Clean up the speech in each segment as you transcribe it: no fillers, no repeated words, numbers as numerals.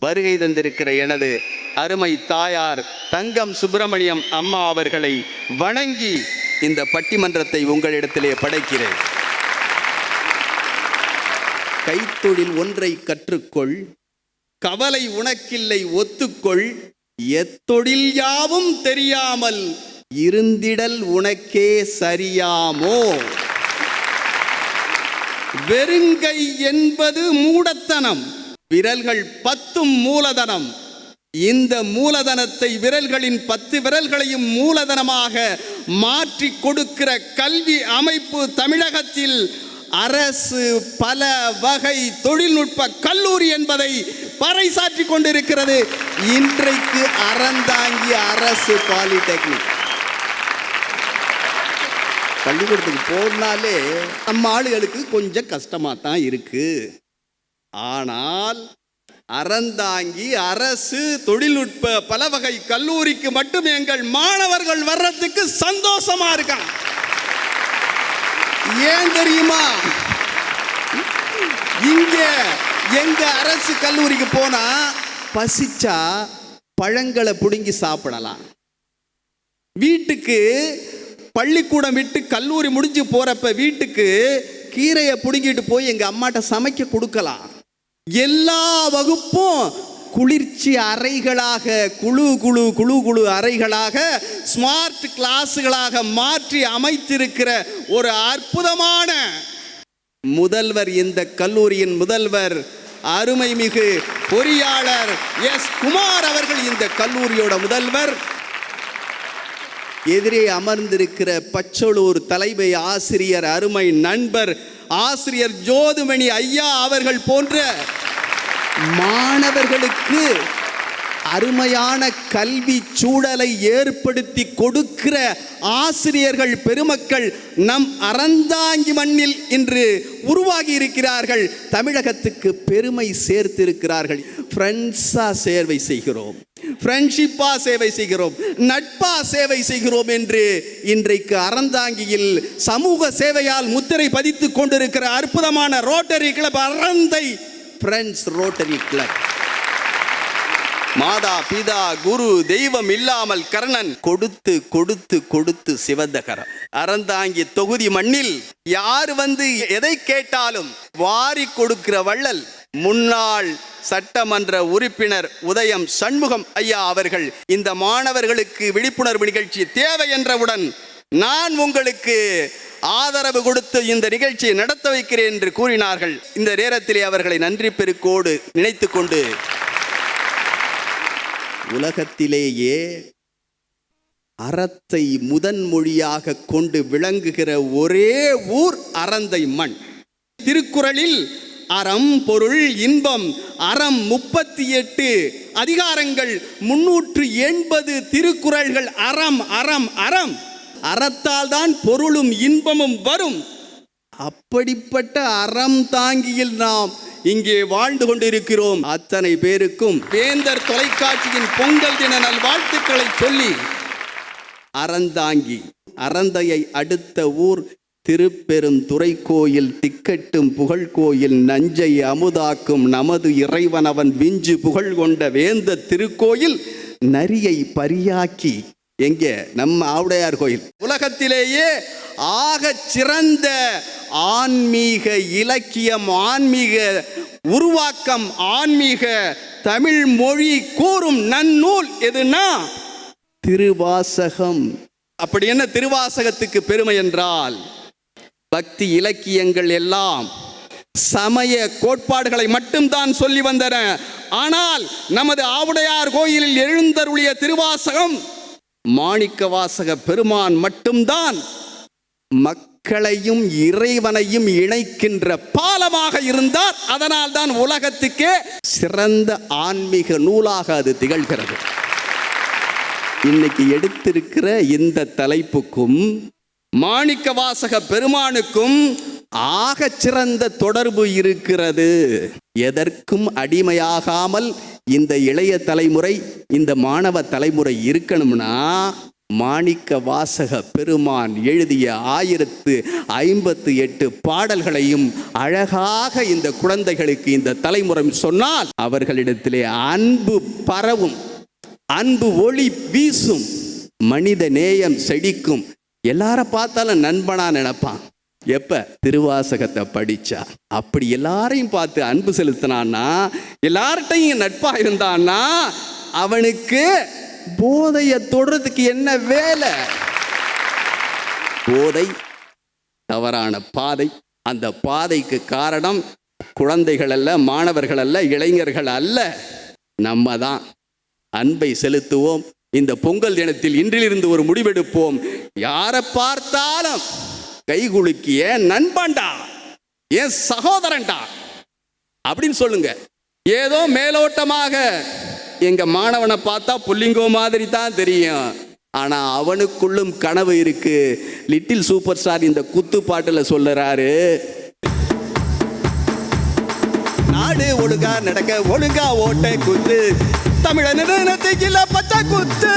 வருகை தந்திருக்கிற எனது அருமை தாயார் தங்கம் சுப்பிரமணியம் அம்மா அவர்களை வணங்கி இந்த பட்டிமன்றத்தை உங்களிடத்திலே படைக்கிறேன். கைத்தொழில் ஒன்றை கற்றுக்கொள், கவலை உனக்கில்லை ஒத்துக்கொள், எத்தொழில் யாவும் தெரியாமல் இருந்திடல் உனக்கே சரியாமோ. வெறுங்கை என்பது மூடத்தனம், விரல்கள் 10 மூலதனம். இந்த மூலதனத்தை விரல்களின் 10 விரல்களையும் மூலதனமாக மாற்றி கொடுக்கிற கல்வி அமைப்பு தமிழகத்தில் அரசு பல வகை தொழில்நுட்ப கல்லூரி என்பதை பறைசாற்றி கொண்டிருக்கிறது. இன்றைக்கு அறந்தாங்கி அரசு பாலிடெக்னிக் பள்ளிக்கூடத்துக்கு போனாலே நம்ம ஆளுகளுக்கு கொஞ்சம் கஷ்டமாக தான் இருக்கு. ஆனால் அறந்தாங்கி அரசு தொழில்நுட்ப பல வகை கல்லூரிக்கு மட்டும் எங்கள் மாணவர்கள் வர்றதுக்கு சந்தோஷமா இருக்காங்க. ஏன் தெரியுமா? இங்க எங்க அரசு கல்லூரிக்கு போனா பசிச்சா பழங்களை புடுங்கி சாப்பிடலாம். வீட்டுக்கு பள்ளிக்கூடம் விட்டு கல்லூரி முடிஞ்சு போறப்ப வீட்டுக்கு கீரையை புடுங்கிட்டு போய் எங்க அம்மாட்ட சமைக்க கொடுக்கலாம். எல்லா வகுப்பும் குளிர்ச்சி அறைகளாக, குழு குழு குழு குழு அறைகளாக, ஸ்மார்ட் கிளாஸுகளாக மாற்றி அமைத்திருக்கிற ஒரு அற்புதமான முதல்வர் இந்த கல்லூரியின் முதல்வர் அருமைமிகு பொறியாளர் எஸ் குமார் அவர்கள் இந்த கல்லூரியோட முதல்வர். எதிரே அமர்ந்திருக்கிற பச்சளூர் தலைமை ஆசிரியர் அருமை நண்பர் ஆசிரியர் ஜோதிமணி ஐயா அவர்கள் போன்ற மாணவர்களுக்கு அருமையான கல்வி சூழலை ஏற்படுத்தி கொடுக்கிற ஆசிரியர்கள் பெருமக்கள் நம் அறந்தாங்கி மண்ணில் இன்று உருவாகி இருக்கிறார்கள். தமிழகத்துக்கு பெருமை சேர்த்திருக்கிறார்கள். ஃப்ரெண்ட்ஸா சேவை செய்கிறோம், ஃப்ரெண்ட்ஷிப்பா சேவை செய்கிறோம், நட்பா சேவை செய்கிறோம் என்று இன்றைக்கு அறந்தாங்கியில் சமூக சேவையால் முத்திரை பதித்துக் கொண்டிருக்கிற அற்புதமான rotary club Aranthai friends rotary club. மாதா பிதா குரு தெய்வம் இல்லாமல் கர்ணன் கொடுத்து கொடுத்து கொடுத்து சிவந்த கரம். அறந்தாங்கி தொகுதி மண்ணில் யார் வந்து எதை கேட்டாலும் வாரி கொடுக்கிற வள்ளல் முன்னாள் சட்டமன்ற உறுப்பினர் உதயம் சண்முகம் ஐயா அவர்கள் இந்த மாணவர்களுக்கு விழிப்புணர்வு நிகழ்ச்சி தேவை என்றவுடன் நான் உங்களுக்கு ஆதரவு கொடுத்து இந்த நிகழ்ச்சியை நடத்த வைக்கிறேன் என்று கூறினார்கள். இந்த நேரத்திலே அவர்களை நன்றி பெருக்கோடு நினைத்து கொண்டு, உலகத்திலேயே அறத்தை முதன்மொழியாக கொண்டு விளங்குகிற ஒரே ஊர் அறந்தை மண். திருக்குறளில் அறம் பொருள் இன்பம் அறம் 38 அதிகாரங்கள் 380 திருக்குறள்கள் அறம் அறம் அறம். அறத்தால் தான் பொருளும் இன்பமும் வரும். அப்படிப்பட்ட அறம் தாங்கியில் நாம் இங்கே வாழ்ந்து கொண்டிருக்கிறோம். அத்தனை பேருக்கும் வேந்தர் தொலைக்காட்சியின் பொங்கல் தின நல்வாழ்த்துக்களை சொல்லி, அறந்தாங்கி அறந்தையை அடுத்த ஊர் திருப்பெருந்துறை கோயில் திக்கட்டும் புகழ் கோயில் நஞ்சை அமுதாக்கும் நமது இறைவனவன் விஞ்சு புகழ் கொண்ட வேந்த திருக்கோயில் நரியை பரியாக்கி எங்கே நம்ம ஆவுடையார் கோயில். உலகத்திலேயே ஆக சிறந்த ஆன்மீக இலக்கியம், ஆன்மீக உருவாக்கம், ஆன்மீக தமிழ் மொழி கூறும் நன்னூல் எதுனா திருவாசகம். அப்படி என்ன திருவாசகத்துக்கு பெருமை என்றால், பக்தி இலக்கியங்கள் எல்லாம் சமய கோட்பாடுகளை மட்டும்தான் சொல்லி வந்தன. ஆனால் நமது ஆவுடையார் கோயிலில் எழுந்தருளிய திருவாசகம் மாணிக்கவாசக பெருமான் மட்டும்தான் மக்களையும் இறைவனையும் இணைக்கின்ற பாலமாக இருந்தார். அதனால் தான் உலகத்துக்கே சிறந்த ஆன்மீக நூலாக அது திகழ்கிறது. இன்னைக்கு எடுத்திருக்கிற இந்த தலைப்புக்கும் மாணிக்கவாசக பெருமானுக்கும் ஆக சிறந்த தொடர்பு இருக்கிறது. எதற்கும் அடிமையாகாமல் இந்த இளைய தலைமுறை, இந்த மாணவ தலைமுறை இருக்கணும்னா மாணிக்கவாசக பெருமான் எழுதிய 1058 பாடல்களையும் அழகாக இந்த குழந்தைகளுக்கு இந்த தலைமுறை சொன்னால் அவர்களிடத்திலே அன்பு பரவும், அன்பு ஒளி வீசும், மனித நேயம் செழிக்கும். எல்லார பார்த்தாலும் நண்பனா நினைப்பான். எப்ப திருவாசகத்தை படிச்சா அப்படி எல்லாரையும் பார்த்து அன்பு செலுத்தினான்னா, எல்லார்ட்டையும் நட்பா இருந்தான்னா அவனுக்கு போதைய தொடர்றதுக்கு என்ன வேலை? போதை தவறான பாதை. அந்த பாதைக்கு காரணம் குழந்தைகள் அல்ல, மாணவர்கள் அல்ல, இளைஞர்கள் அல்ல, நம்ம தான். அன்பை செலுத்துவோம். இந்த பொங்கல் தினத்தில் இன்றிலிருந்து ஒரு முடிவெடுப்போம். யாரை பார்த்தாலும் கைகுலுக்கி ஏன் நண்பன்டா, ஏன் சகோதரன்டா அப்படின்னு சொல்லுங்க. ஏதோ மேலோட்டமாக எங்க மாணவனை பார்த்தா புள்ளிங்கோ மாதிரி தான் தெரியும், ஆனா அவனுக்குள்ளும் கனவு இருக்கு. லிட்டில் சூப்பர் ஸ்டார் இந்த குத்து பாட்டுல சொல்லுறாரு, நாடு ஒழுங்கா நடக்க ஒழுங்கா ஓட்ட குத்து, தமிழன பச்சை குத்து,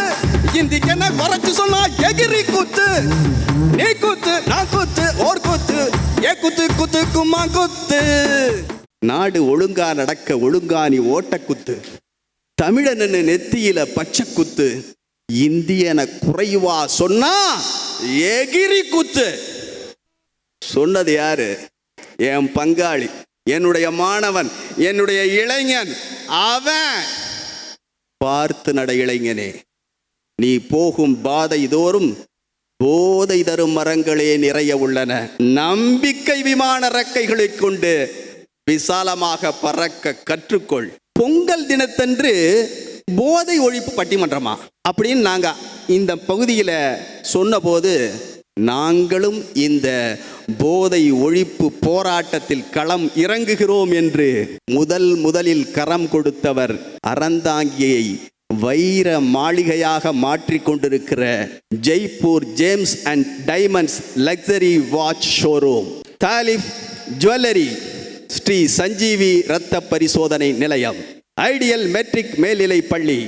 இந்திக்கு என்ன குறைச்சு சொன்னா எகிரி குத்து, நீ குத்து நான் குத்து ஓர் குத்து, ஏ குத்து குத்து கும்மா குத்து. நாடு ஒழுங்கா நடக்க ஒழுங்கா நீ ஓட்ட குத்து, தமிழன நெத்தியில பச்சை குத்து, இந்தியன குறைவா சொன்னா எகிரி குத்து. சொன்னது யாரு? என் பங்காளி, என்னுடைய மாணவன், என்னுடைய இளைஞன். அவன் பார்த்து நட இளைஞனே, நீ போகும் பாதை தோறும் போதை தரும் மரங்களே நிறைய உள்ளன. நம்பிக்கை விமான ரெக்கைகளை கொண்டு விசாலமாக பறக்க கற்றுக்கொள். பொங்கல் தினத்தன்று போதை ஒழிப்பு பட்டிமன்றமா அப்படின்னு நாங்க இந்த பகுதியில் சொன்னபோது, நாங்களும் இந்த போதை ஒழிப்பு போராட்டத்தில் களம் இறங்குகிறோம் என்று முதலில் கரம் கொடுத்தவர் அறந்தாங்கியை வைர மாளிகையாக மாற்றிக்கொண்டிருக்கிற Jaipur gems and diamonds luxury watch showroom, Thalif jewellery, Sri Sanjeevi இரத்த பரிசோதனை நிலையம், ஐடியல் மெட்ரிக் மேல்நிலை பள்ளி,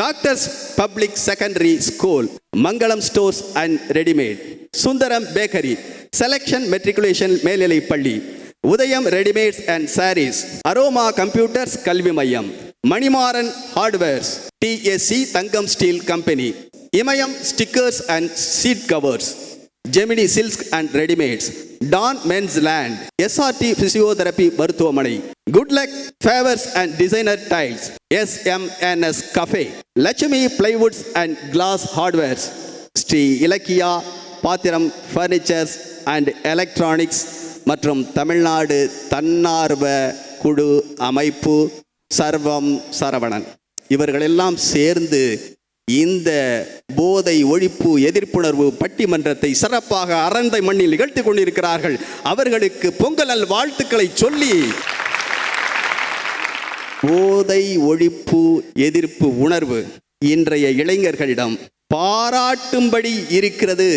doctors public secondary school, Mangalam stores and readymade, Sundaram bakery, selection matriculation மேல்நிலை பள்ளி, Udhayam readymades and sarees, aroma computers கல்வி மையம், Manimaran hardwares, TSC Thangam steel company, Imayam stickers and seat covers, Gemini silk and readymades, Don men's land, SRT physiotherapy மருத்துவமனை, good luck favours and designer tiles, SMNS cafe, Lakshmi plywoods and glass hardwares, Sri Ilakkiya பாத்திரம் furnitures and electronics மற்றும் தமிழ்நாடு தன்னார்வ குழு அமைப்பு சர்வம் சரவணன். இவர்களெல்லாம் சேர்ந்து இந்த போதை ஒழிப்பு எதிர்ப்புணர்வு பட்டிமன்றத்தை சிறப்பாக அரந்தை மண்ணில் நிகழ்த்தி கொண்டிருக்கிறார்கள். அவர்களுக்கு பொங்கல் நல் வாழ்த்துக்களை சொல்லி, போதை ஒழிப்பு எதிர்ப்பு உணர்வு இன்றைய இளைஞர்களிடம் பாராட்டும்படி இருக்கிறது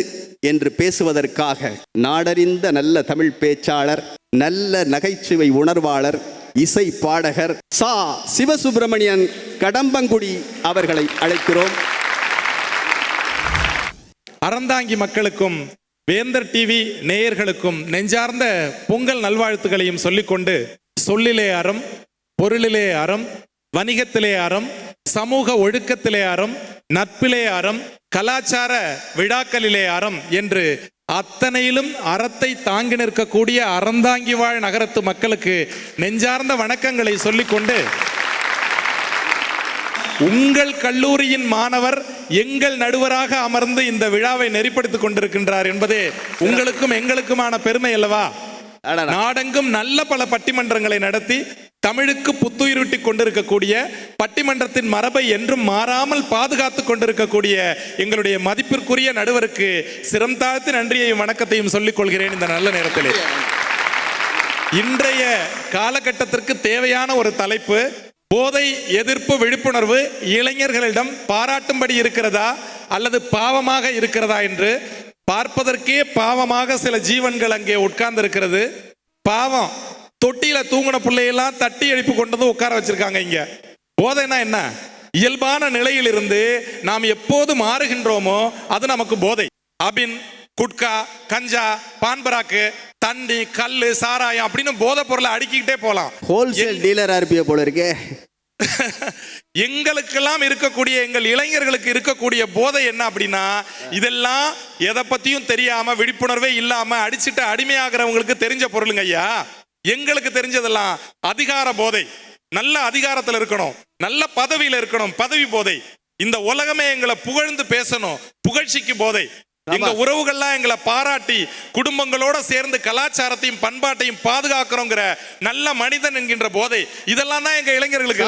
என்று பேசுவதற்காக நாடறிந்த நல்ல தமிழ் பேச்சாளர், நல்ல நகைச்சுவை உணர்வாளர், இசை பாடகர் சா சிவசுப்பிரமணியன் கடம்பங்குடி அவர்களை அழைக்கிறோம். அறந்தாங்கி மக்களுக்கும் வேந்தர் டிவி நேயர்களுக்கும் நெஞ்சார்ந்த பொங்கல் நல்வாழ்த்துக்களையும் சொல்லிக்கொண்டு, சொல்லிலே அறம், பொருளிலே அறம், வணிகத்திலே அறம், சமூக ஒழுக்கத்திலே அறம், நட்பிலே அறம், கலாச்சார விழாக்களிலே அறம் என்று அத்தனையிலும் அறத்தை தாங்கி நிற்கக்கூடிய அறந்தாங்கி வாழ் நகரத்து மக்களுக்கு நெஞ்சார்ந்த வணக்கங்களை சொல்லிக்கொண்டு, உங்கள் கல்லூரியின் மாணவர் எங்கள் நடுவராக அமர்ந்து இந்த விழாவை நெறிப்படுத்திக் கொண்டிருக்கின்றார் என்பதே உங்களுக்கும் எங்களுக்குமான பெருமை அல்லவா? நாடெங்கும் நல்ல பல பட்டிமன்றங்களை நடத்தி தமிழுக்கு புத்துயிரூட்டி கொண்டிருக்கக்கூடிய, பட்டிமன்றத்தின் மரபை என்றும் மாறாமல் பாதுகாத்து கொண்டிருக்கக்கூடிய எங்களுடைய மதிப்பிற்குரிய நடுவருக்கு சிரம் தாழ்த்தி நன்றியையும் வணக்கத்தையும் சொல்லிக் கொள்கிறேன் இந்த நல்ல நேரத்திலே. இன்றைய காலகட்டத்திற்கு தேவையான ஒரு தலைப்பு, போதை எதிர்ப்பு விழிப்புணர்வு இளைஞர்களிடம் பாராட்டும்படி இருக்கிறதா அல்லது பாவமாக இருக்கிறதா என்று. பார்ப்பதற்கே பாவமாக சில ஜீவன்கள் அங்கே உட்கார்ந்து இருக்கிறது. பாவம், தொட்டியில தூங்கின பிள்ளையெல்லாம் தட்டி எழுப்பி கொண்டு வந்து உட்கார வச்சிருக்காங்க. இங்க போதைனா என்ன? இயல்பான நிலையில் இருந்து நாம் எப்போது மாறுகின்றோமோ அது நமக்கு போதை. அபின், குட்கா, கஞ்சா, பான்பராக்கு, தண்ணி, கல்லு, சாராயம் அப்படின்னு போதை பொருளை அடுக்கிக்கிட்டே போலாம். ஹோல்சேல் டீலரா இருப்பிய போல இருக்கே. எங்களுக்கெல்லாம் இருக்கக்கூடிய, எங்கள் இளைஞர்களுக்கு இருக்கக்கூடிய போதை என்ன அப்படின்னா, இதெல்லாம் எதை பத்தியும் தெரியாம விழிப்புணர்வே இல்லாம அடிச்சுட்டு அடிமையாகிறவங்களுக்கு தெரிஞ்ச பொருளுங்க ஐயா. எங்களுக்கு தெரிஞ்சதெல்லாம் அதிகார போதை. நல்ல அதிகாரத்தில் இருக்கணும், நல்ல பதவியில இருக்கணும், பதவி போதை. இந்த உலகமே எங்களை புகழ்ந்து பேசணும், புகழ்ச்சிக்கு போதை. எங்க உறவுகள்லாம் எங்களை பாராட்டி குடும்பங்களோட சேர்ந்து கலாச்சாரத்தையும் பண்பாட்டையும் பாதுகாக்கிறோங்கிற நல்ல மனிதன் என்கின்ற போதை. இதெல்லாம் தான் எங்க இளைஞர்களுக்கு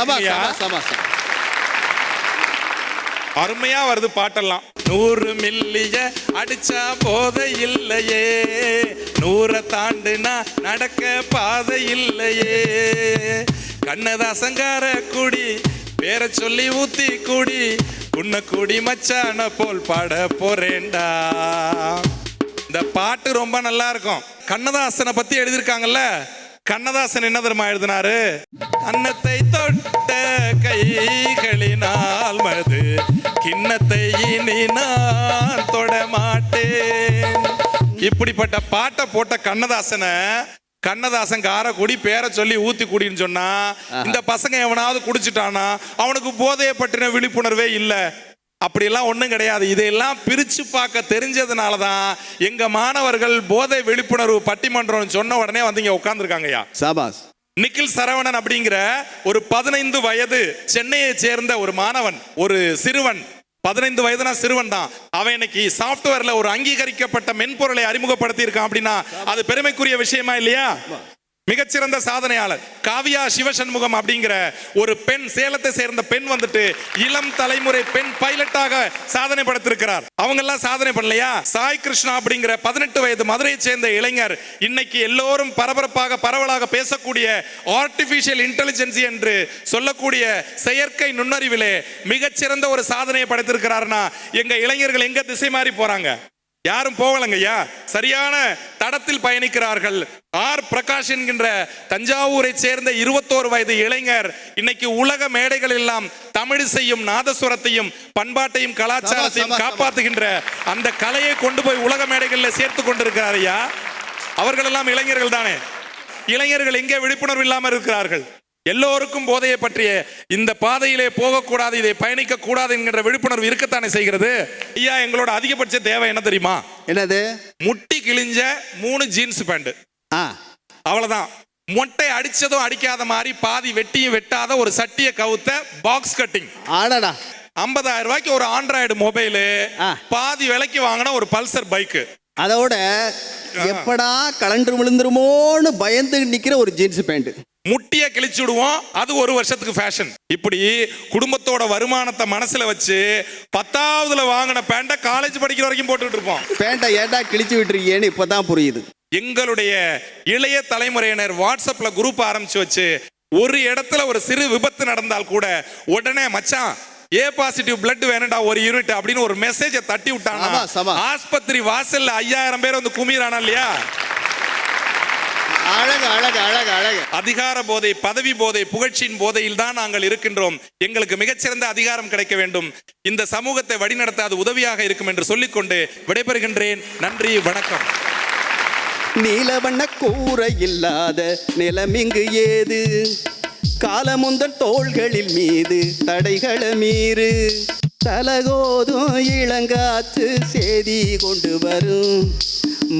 அருமையா வருது பாட்டெல்லாம். 100 மில்லிய அடிச்சா போதை இல்லையே, 100 தாண்டுனா நடக்க பாதை இல்லையே, கண்ணதாசங்கார குடி பேர சொல்லி ஊத்தி கூடி உன்ன கூடி மச்சான போல் பாட போறேன்டா. இந்த பாட்டு ரொம்ப நல்லா இருக்கும். கண்ணதாசனை பத்தி எழுதியிருக்காங்கல்ல. கண்ணதாசன் என்ன தெரியுமா எழுதினாரு? அன்னத்தை தொட்ட கைகளினால் மது கிண்ணத்தை இனி நான் தொட மாட்டேன். இப்படிப்பட்ட பாட்டை போட்ட கண்ணதாசன் காரக்குடி பேரை சொல்லி ஊத்தி குடின்னு சொன்னா, இந்த பசங்க எவனாவது குடிச்சிட்டானா அவனுக்கு போதையை பற்றின விழிப்புணர்வே இல்லை. அப்படியெல்லாம் ஒன்றும் கிடையாது. இதையெல்லாம் பிரிச்சு பார்க்க தெரிஞ்சதுனாலதான் எங்க மாணவர்கள் போதை விழிப்புணர்வு பட்டிமன்றம் சொன்ன உடனே வந்து இங்க உட்கார்ந்துருக்காங்கய்யா. சாபாஸ். நிக்கில் சரவணன் அப்படிங்கிற ஒரு 15 வயது சென்னையை சேர்ந்த ஒரு மாணவன், ஒரு சிறுவன். 15 வயதுனா சிறுவன் தான். அவன் இன்னைக்கு சாப்ட்வேர்ல ஒரு அங்கீகரிக்கப்பட்ட மென்பொருளை அறிமுகப்படுத்தி இருக்கான். அப்படின்னா அது பெருமைக்குரிய விஷயமா இல்லையா? மிகச்சிறந்த சாதனையாளர் காவியா சிவசண்முகம் அப்படிங்கிற ஒரு பெண், சேலத்தை சேர்ந்த பெண் வந்துட்டு இளம் தலைமுறை பெண் பைலட்டாக சாதனை படைத்திருக்கிறார். அவங்க எல்லாம் சாதனை பண்ணலையா? சாய் கிருஷ்ணா அப்படிங்கிற 18 வயது மதுரையை சேர்ந்த இளைஞர் இன்னைக்கு எல்லோரும் பரபரப்பாக பரவலாக பேசக்கூடிய ஆர்டிபிஷியல் இன்டெலிஜென்ஸ் என்று சொல்லக்கூடிய செயற்கை நுண்ணறிவிலே மிகச்சிறந்த ஒரு சாதனையை படைத்திருக்கிறார்னா எங்க இளைஞர்கள் எங்க திசை மாறி போறாங்க? யாரும் போகலங்கய்யா, சரியான தடத்தில் பயணிக்கிறார்கள். ஆர் பிரகாஷ் என்கின்ற தஞ்சாவூரை சேர்ந்த 21 வயது இளைஞர் இன்னைக்கு உலக மேடைகள் எல்லாம் தமிழிசையும் நாதஸ்வரத்தையும் பண்பாட்டையும் கலாச்சாரத்தையும் காப்பாற்றுகின்ற அந்த கலையை கொண்டு போய் உலக மேடைகளில் சேர்த்து கொண்டிருக்கிறார் ஐயா. அவர்கள் எல்லாம் இளைஞர்கள் தானே. இளைஞர்கள் எங்கே விழிப்புணர்வு இல்லாமல் இருக்கிறார்கள்? எல்லோருக்கும் போதையை பற்றிய இந்த பாதையிலே போகக்கூடாது, இதை பயணிக்க கூடாது என்கிற விழிப்புணர்வு இருக்கத்தானே செய்கிறது. ஐயா, எங்களோட அதிகபட்ச தேவை என்ன தெரியுமா? என்னது? முட்டி கிழிஞ்ச 3 ஜீன்ஸ் பேண்ட், அவ்வளவுதான். மொட்டை அடிச்சதும் அடிக்காத மாதிரி பாதி வெட்டியும் வெட்டாத ஒரு சட்டியை கவுத்த பாக்ஸ் கட்டிங். 50,000 ரூபாய்க்கு ஒரு ஆண்ட்ராய்டு மொபைலு, பாதி விலைக்கு வாங்கின ஒரு பல்சர் பைக்கு, அதோட எப்படா கலண்டர் விழுந்துருமோன்னு பயந்து நிக்கிற ஒரு ஜீன்ஸ் பேண்ட், முட்டிய கிழிச்சு விடுவோம், அது 1 வருஷத்துக்கு ஃபேஷன். இப்படி குடும்பத்தோட வருமானத்தை மனசுல வச்சு 10ஆவதுல வாங்கின பேண்ட காலேஜ் படிக்கிற வரைக்கும் போட்டுட்டு இருப்போம். பேண்ட ஏண்டா கிழிச்சு விட்டுருக்கீங்கன்னு இப்பதான் புரியுது. எங்களுடைய இளைய தலைமுறையினர் வாட்ஸ்அப்ல குரூப் ஆரம்பிச்சு வச்சு ஒரு இடத்துல ஒரு சிறு விபத்து நடந்தால் கூட உடனே மச்சான் ஏ பாசிட்டிவ் பிளட் வேணும்டா 1 யூனிட் அப்படின்னு ஒரு மெசேஜை தட்டி விட்டானா ஆஸ்பத்திரி வாசல்ல 5000 பேர் வந்து குமிறானா இல்லையா? அழகு அழகு அழகு அழகு. அதிகார போதை, பதவி போதை, புகழ்ச்சியின் போதையில் தான் நாங்கள் இருக்கின்றோம். எங்களுக்கு மிகச்சிறந்த அதிகாரம் கிடைக்க வேண்டும், இந்த சமூகத்தை வழிநடத்த அது உதவியாக இருக்கும் என்று சொல்லிக்கொண்டு விடைபெறுகின்றேன். நன்றி, வணக்கம். நீலவண்ண கூரை இல்லாத நிலமிங்கு ஏது, காலமுந்தன் தோள்களில் மீது தடைகளை மீறு, தலகோதும் இளங்காற்று செய்தி கொண்டு வரும்,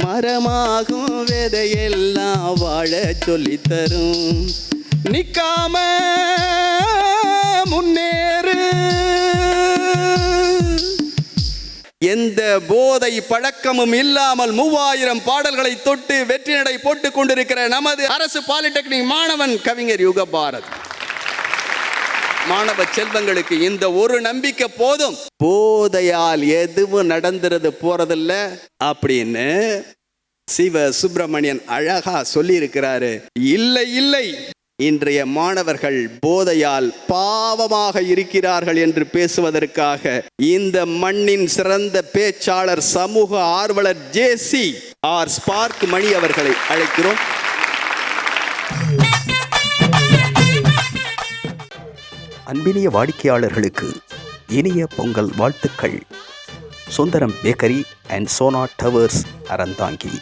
மரமாகும் விதையெல்லாம் வாழ சொல்லித்தரும், நிக்காம முன்னேறு. எந்த போதை பழக்கமும் இல்லாமல் 3000 பாடல்களை தொட்டு வெற்றி நடை போட்டுக் கொண்டிருக்கிற நமது அரசு பாலிடெக்னிக் மாணவன் கவிஞர் யுகபாரதி. மாணவ செல்வங்களுக்கு இந்த ஒரு நம்பிக்கை போதும், போதையால் எதுவும் நடந்துறது போறதில்ல அப்படின்னு சிவ சுப்பிரமணியன் அழகா சொல்லி இருக்கிறாரு. இல்லை இல்லை, இன்றைய மாணவர்கள் போதையால் பாவமாக இருக்கிறார்கள் என்று பேசுவதற்காக இந்த மண்ணின் சிறந்த பேச்சாளர் சமூக ஆர்வலர் ஜேசி ஆர் ஸ்பார்க் மணி அவர்களை அழைக்கிறோம். அன்பினிய வாடிக்கையாளர்களுக்கு இனிய பொங்கல் வாழ்த்துக்கள். Sundaram bakery and Sona towers, Aranthangi.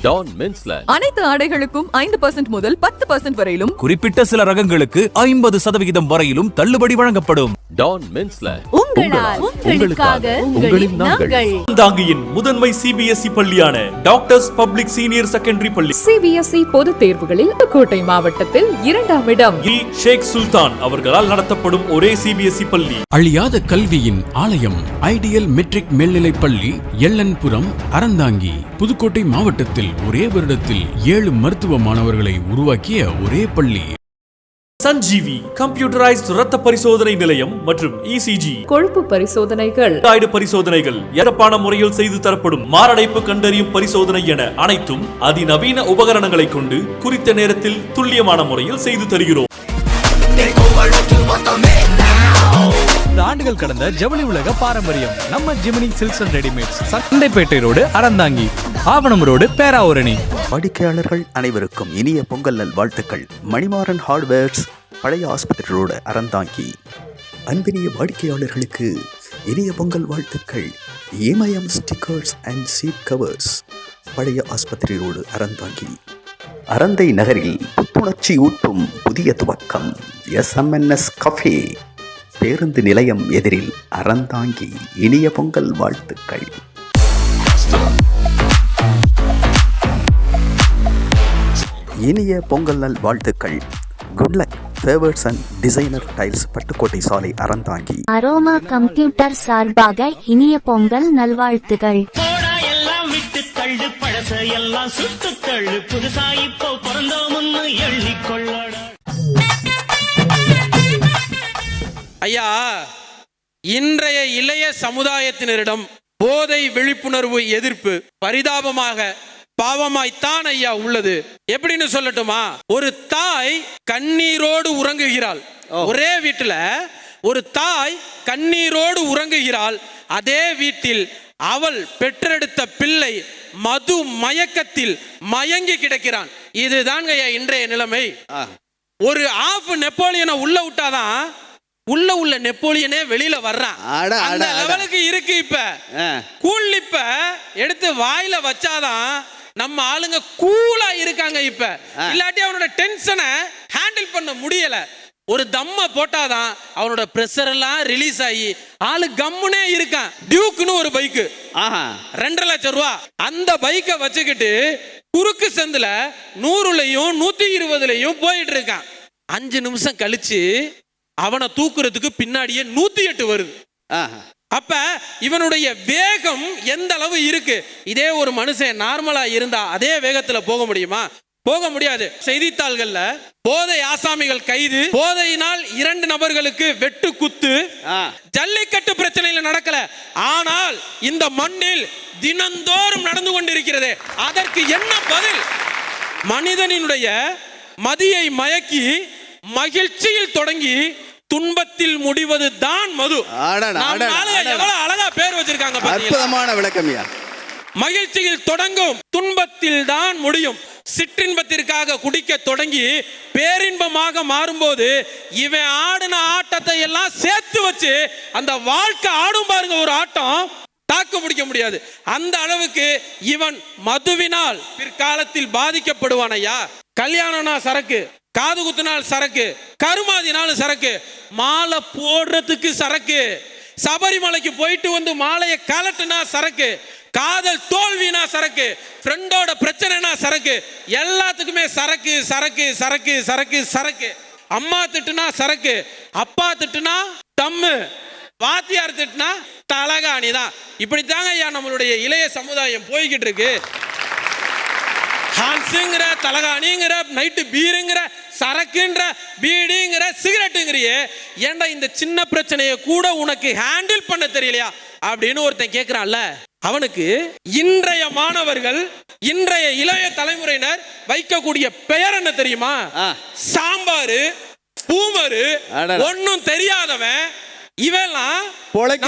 Don men's land அனைத்து ஆடைகளுக்கும் 5% முதல் 10% வரையிலும், குறிப்பிட்ட சில ரகங்களுக்கு 50% வரையிலும் தள்ளுபடி வழங்கப்படும். டான் மென்ஸ்லேண்ட் உங்களால், உங்களுக்காக, உங்களின் நாங்கள். அறந்தாங்கியின் முதன்மை சிபிஎஸ்இ பள்ளியான டாக்டர்ஸ் பப்ளிக் சீனியர் செகண்டரி பள்ளி சிபிஎஸ்இ பொதுத் தேர்வுகளில் புதுக்கோட்டை மாவட்டத்தில் 2ஆம் இடம். ஷேக் சுல்தான் அவர்களால் நடத்தப்படும் ஒரே சிபிஎஸ்இ பள்ளி. அழியாத கல்வியின் ஆலயம் ஐடியல் மெட்ரிக் மேல்நிலைப் பள்ளி, எல்லன்புரம், அறந்தாங்கி. புதுக்கோட்டை மாவட்டத்தில் ஒரே வருடத்தில் 7 மருத்துவ மாணவர்களை உருவாக்கிய ஒரே பள்ளி. சஞ்சீவி கம்ப்யூட்டரைஸ்ட் இரத்த பரிசோதனை நிலையம் மற்றும் இசிஜி, கொழுப்பு பரிசோதனைகள், தைராய்டு பரிசோதனைகள் சிறப்பான முறையில் செய்து தரப்படும். மாரடைப்பு கண்டறியும் பரிசோதனை என அனைத்தும் அதிநவீன உபகரணங்களை கொண்டு குறித்த நேரத்தில் துல்லியமான முறையில் செய்து தருகிறோம். ஆண்டுகள் கடந்த ஜவுளி உலக பாரம்பரியம் நம்ம Gemini silks and readymades, Santhaipettai road, Aranthangi, ஆவணம் ரோடு, பேராவூரணி. வாடிக்கையாளர்கள் அனைவருக்கும் இனிய பொங்கல் நல் வாழ்த்துக்கள். மணிமாறன் ஹார்ட்வேர்ஸ், பழைய ஆஸ்பத்திரி ரோடு, அறந்தாங்கி. அன்பினிய வாடிக்கையாளர்களுக்கு இனிய பொங்கல் வாழ்த்துக்கள். ஏமயம் ஸ்டிக்கர்ஸ் அண்ட் சீட் கவர்ஸ், பழைய ஆஸ்பத்திரி ரோடு, அறந்தாங்கி. அறந்தை நகரில் புத்துணர்ச்சி ஊட்டும் புதிய துவக்கம் SMNS கஃபே, பேருந்து நிலையம் எதிரில், அறந்தாங்கி. இனிய பொங்கல் வாழ்த்துக்கள். இனிய பொங்கல் நல் வாழ்த்துக்கள். Good luck favours and designer tiles, Pattukkottai சாலை, அறந்தாங்கி. அரோமா கம்ப்யூட்டர் சார்பாக இனிய பொங்கல் நல்வாழ்த்துகள். ஐயா, இன்றைய இளைய சமுதாயத்தினரிடம் போதை விழிப்புணர்வு எதிர்ப்பு பரிதாபமாக பாவமாய்த்தான் ஐயா உள்ளது. எப்படின்னு சொல்லட்டுமா? ஒரு தாய் கண்ணீரோடு உறங்குகிறாள். ஒரே வீட்டுல ஒரு தாய் கண்ணீரோடு உறங்குகிறாள். அதே வீட்டில் அவள் பெற்றெடுத்த பிள்ளை மது மயக்கத்தில் மயங்கி கிடக்கிறான். இதுதான் ஐயா இன்றைய நிலைமை. ஒரு ஆஃப் நெப்போலியனை உள்ள விட்டாதான் உள்ள நெப்போலியனே வெளியில வர்றான். அந்த லெவலுக்கு இருக்கு. இப்ப கூலிப்ப எடுத்து வாயில வச்சாதான் நம்ம ஆளுங்க கூலா இருக்காங்க. இப்ப இல்லாட்டி அவனோட டென்ஷனை ஹேண்டில் பண்ண முடியல. ஒரு தம்ம போட்டாதான் அவனோட பிரஷர் எல்லாம் ரிலீஸ் ஆகி ஆளு கம்முனே இருக்கான். டியூக்னு ஒரு பைக்கு, 2.5 லட்சம் ரூபா. அந்த பைக்கை வச்சுக்கிட்டு குறுக்கு சந்துல 100லயும் 120லயும் போயிட்டு இருக்கான். 5 நிமிஷம் கழிச்சு அவனை தூக்குறதுக்கு பின்னாடியே 108 வருது. அப்ப இவனுடைய வேகம் எந்த அளவு இருக்கு? இதே ஒரு மனுஷன் நார்மலா இருந்தா அதே வேகத்துல போக முடியுமா? போக முடியாது. செய்தித்தாள்கள்ல போதை ஆசாமிகள் கைது, போதையினால் 2 நபர்களுக்கு வெட்டு குத்து, ஜல்லிக்கட்டு பிரச்சனையில நடக்கல. ஆனால் இந்த மண்ணில் தினந்தோறும் நடந்து கொண்டிருக்கிறது. அதற்கு என்ன பதில்? மனிதனினுடைய மதியை மயக்கி மகிழ்ச்சியில் தொடங்கி துன்பத்தில் முடிவது தான் மது. எவ்வளவு அழகா பேர் வச்சிருக்காங்க. அற்புதமான விளக்கம்யா. மகிழ்ச்சியில் தொடங்கும், துன்பத்தில் தான் முடியும். சிற்றின்பத்திற்காக குடிக்க தொடங்கி பேரின்பமாக மாறும்போது இவன் ஆடின ஆட்டத்தை எல்லாம் சேர்த்து வச்சு அந்த வாழ்க்கை ஆடும் பாருங்க. ஒரு ஆட்டம் தாக்கு பிடிக்க முடியாது. அந்த அளவுக்கு இவன் மதுவினால் பிற்காலத்தில் பாதிக்கப்படுவான். ஐயா, கல்யாணம்னா சரக்கு, காது குத்துனால் சரக்கு, கருமாதினாலும் சரக்கு, மாலை போடுறதுக்கு சரக்கு, சபரிமலைக்கு போயிட்டு வந்து மாலையை கலட்டுனா சரக்கு, காதல் தோல்வினா சரக்கு, ஃப்ரெண்டோட பிரச்சனைனா சரக்கு, எல்லாத்துக்குமே சரக்கு சரக்கு சரக்கு சரக்கு சரக்கு. அம்மா திட்டுனா சரக்கு, அப்பா திட்டுனா தம்மு, வாத்தியார் திட்டுனா தலகாணி தான். இப்படித்தாங்க ஐயா நம்மளுடைய இளைய சமுதாயம் போய்கிட்டு இருக்கு. ஹான்ஸுங்கிற, தலகாணிங்கிற, நைட்டு பீருங்கிற, சரக்குன்ற, பீடிங்கிற, சிகரெட்டுங்கிறியே, ஏன்டா இந்த சின்ன பிரச்சனையை கூட உனக்கு ஹேண்டில் பண்ண தெரியலையா அப்படின்னு ஒருத்தன் கேட்கிறான்ல, அவனுக்கு இன்றைய மாணவர்கள், இன்றைய இளைய தலைமுறையினர் வைக்கக்கூடிய பெயர் என்ன தெரியுமா? சாம்பாரு, பூமரு, ஒன்னும் தெரியாதவன். இவெல்லாம் பொழைக்க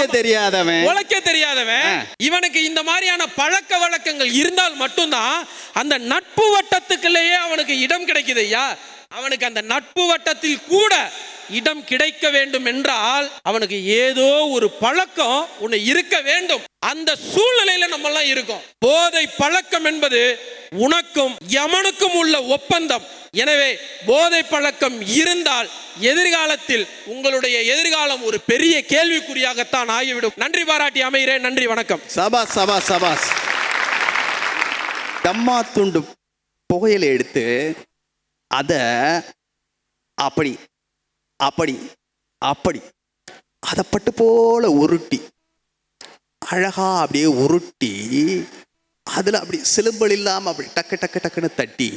தெரியாதவன். இவனுக்கு இந்த மாதிரியான பழக்க வழக்கங்கள் இருந்தால் மட்டும்தான் அந்த நட்பு வட்டத்துக்குள்ளேயே அவனுக்கு இடம் கிடைக்குது ஐயா. அவனுக்கு அந்த நட்பு வட்டத்தில் கூட இடம் கிடைக்க வேண்டும் என்றால் அவனுக்கு ஏதோ ஒரு பழக்கம் ஒண்ணு இருக்க வேண்டும். அந்த சூழ்நிலையில நம்ம எல்லாம் இருக்கோம். போதை பழக்கம் என்பது உனக்கும் யமனுக்கும் உள்ள ஒப்பந்தம். எனவே போதை பழக்கம் இருந்தால் எதிர்காலத்தில் உங்களுடைய எதிர்காலம் ஒரு பெரிய கேள்விக்குறியாகத்தான் ஆகிவிடும். நன்றி பாராட்டி அமைகிறேன். நன்றி, வணக்கம். சபாஸ் சபாஸ் சபாஸ். தம்மா துண்டு புகையில எடுத்து அத அப்படி அப்படி அப்படி அதை பட்டு போல உருட்டி அழகா அப்படியே உருட்டி அதில் அப்படி சிலும்பல் இல்லாமல் அப்படி டக்கு டக்கு டக்குன்னு தட்டி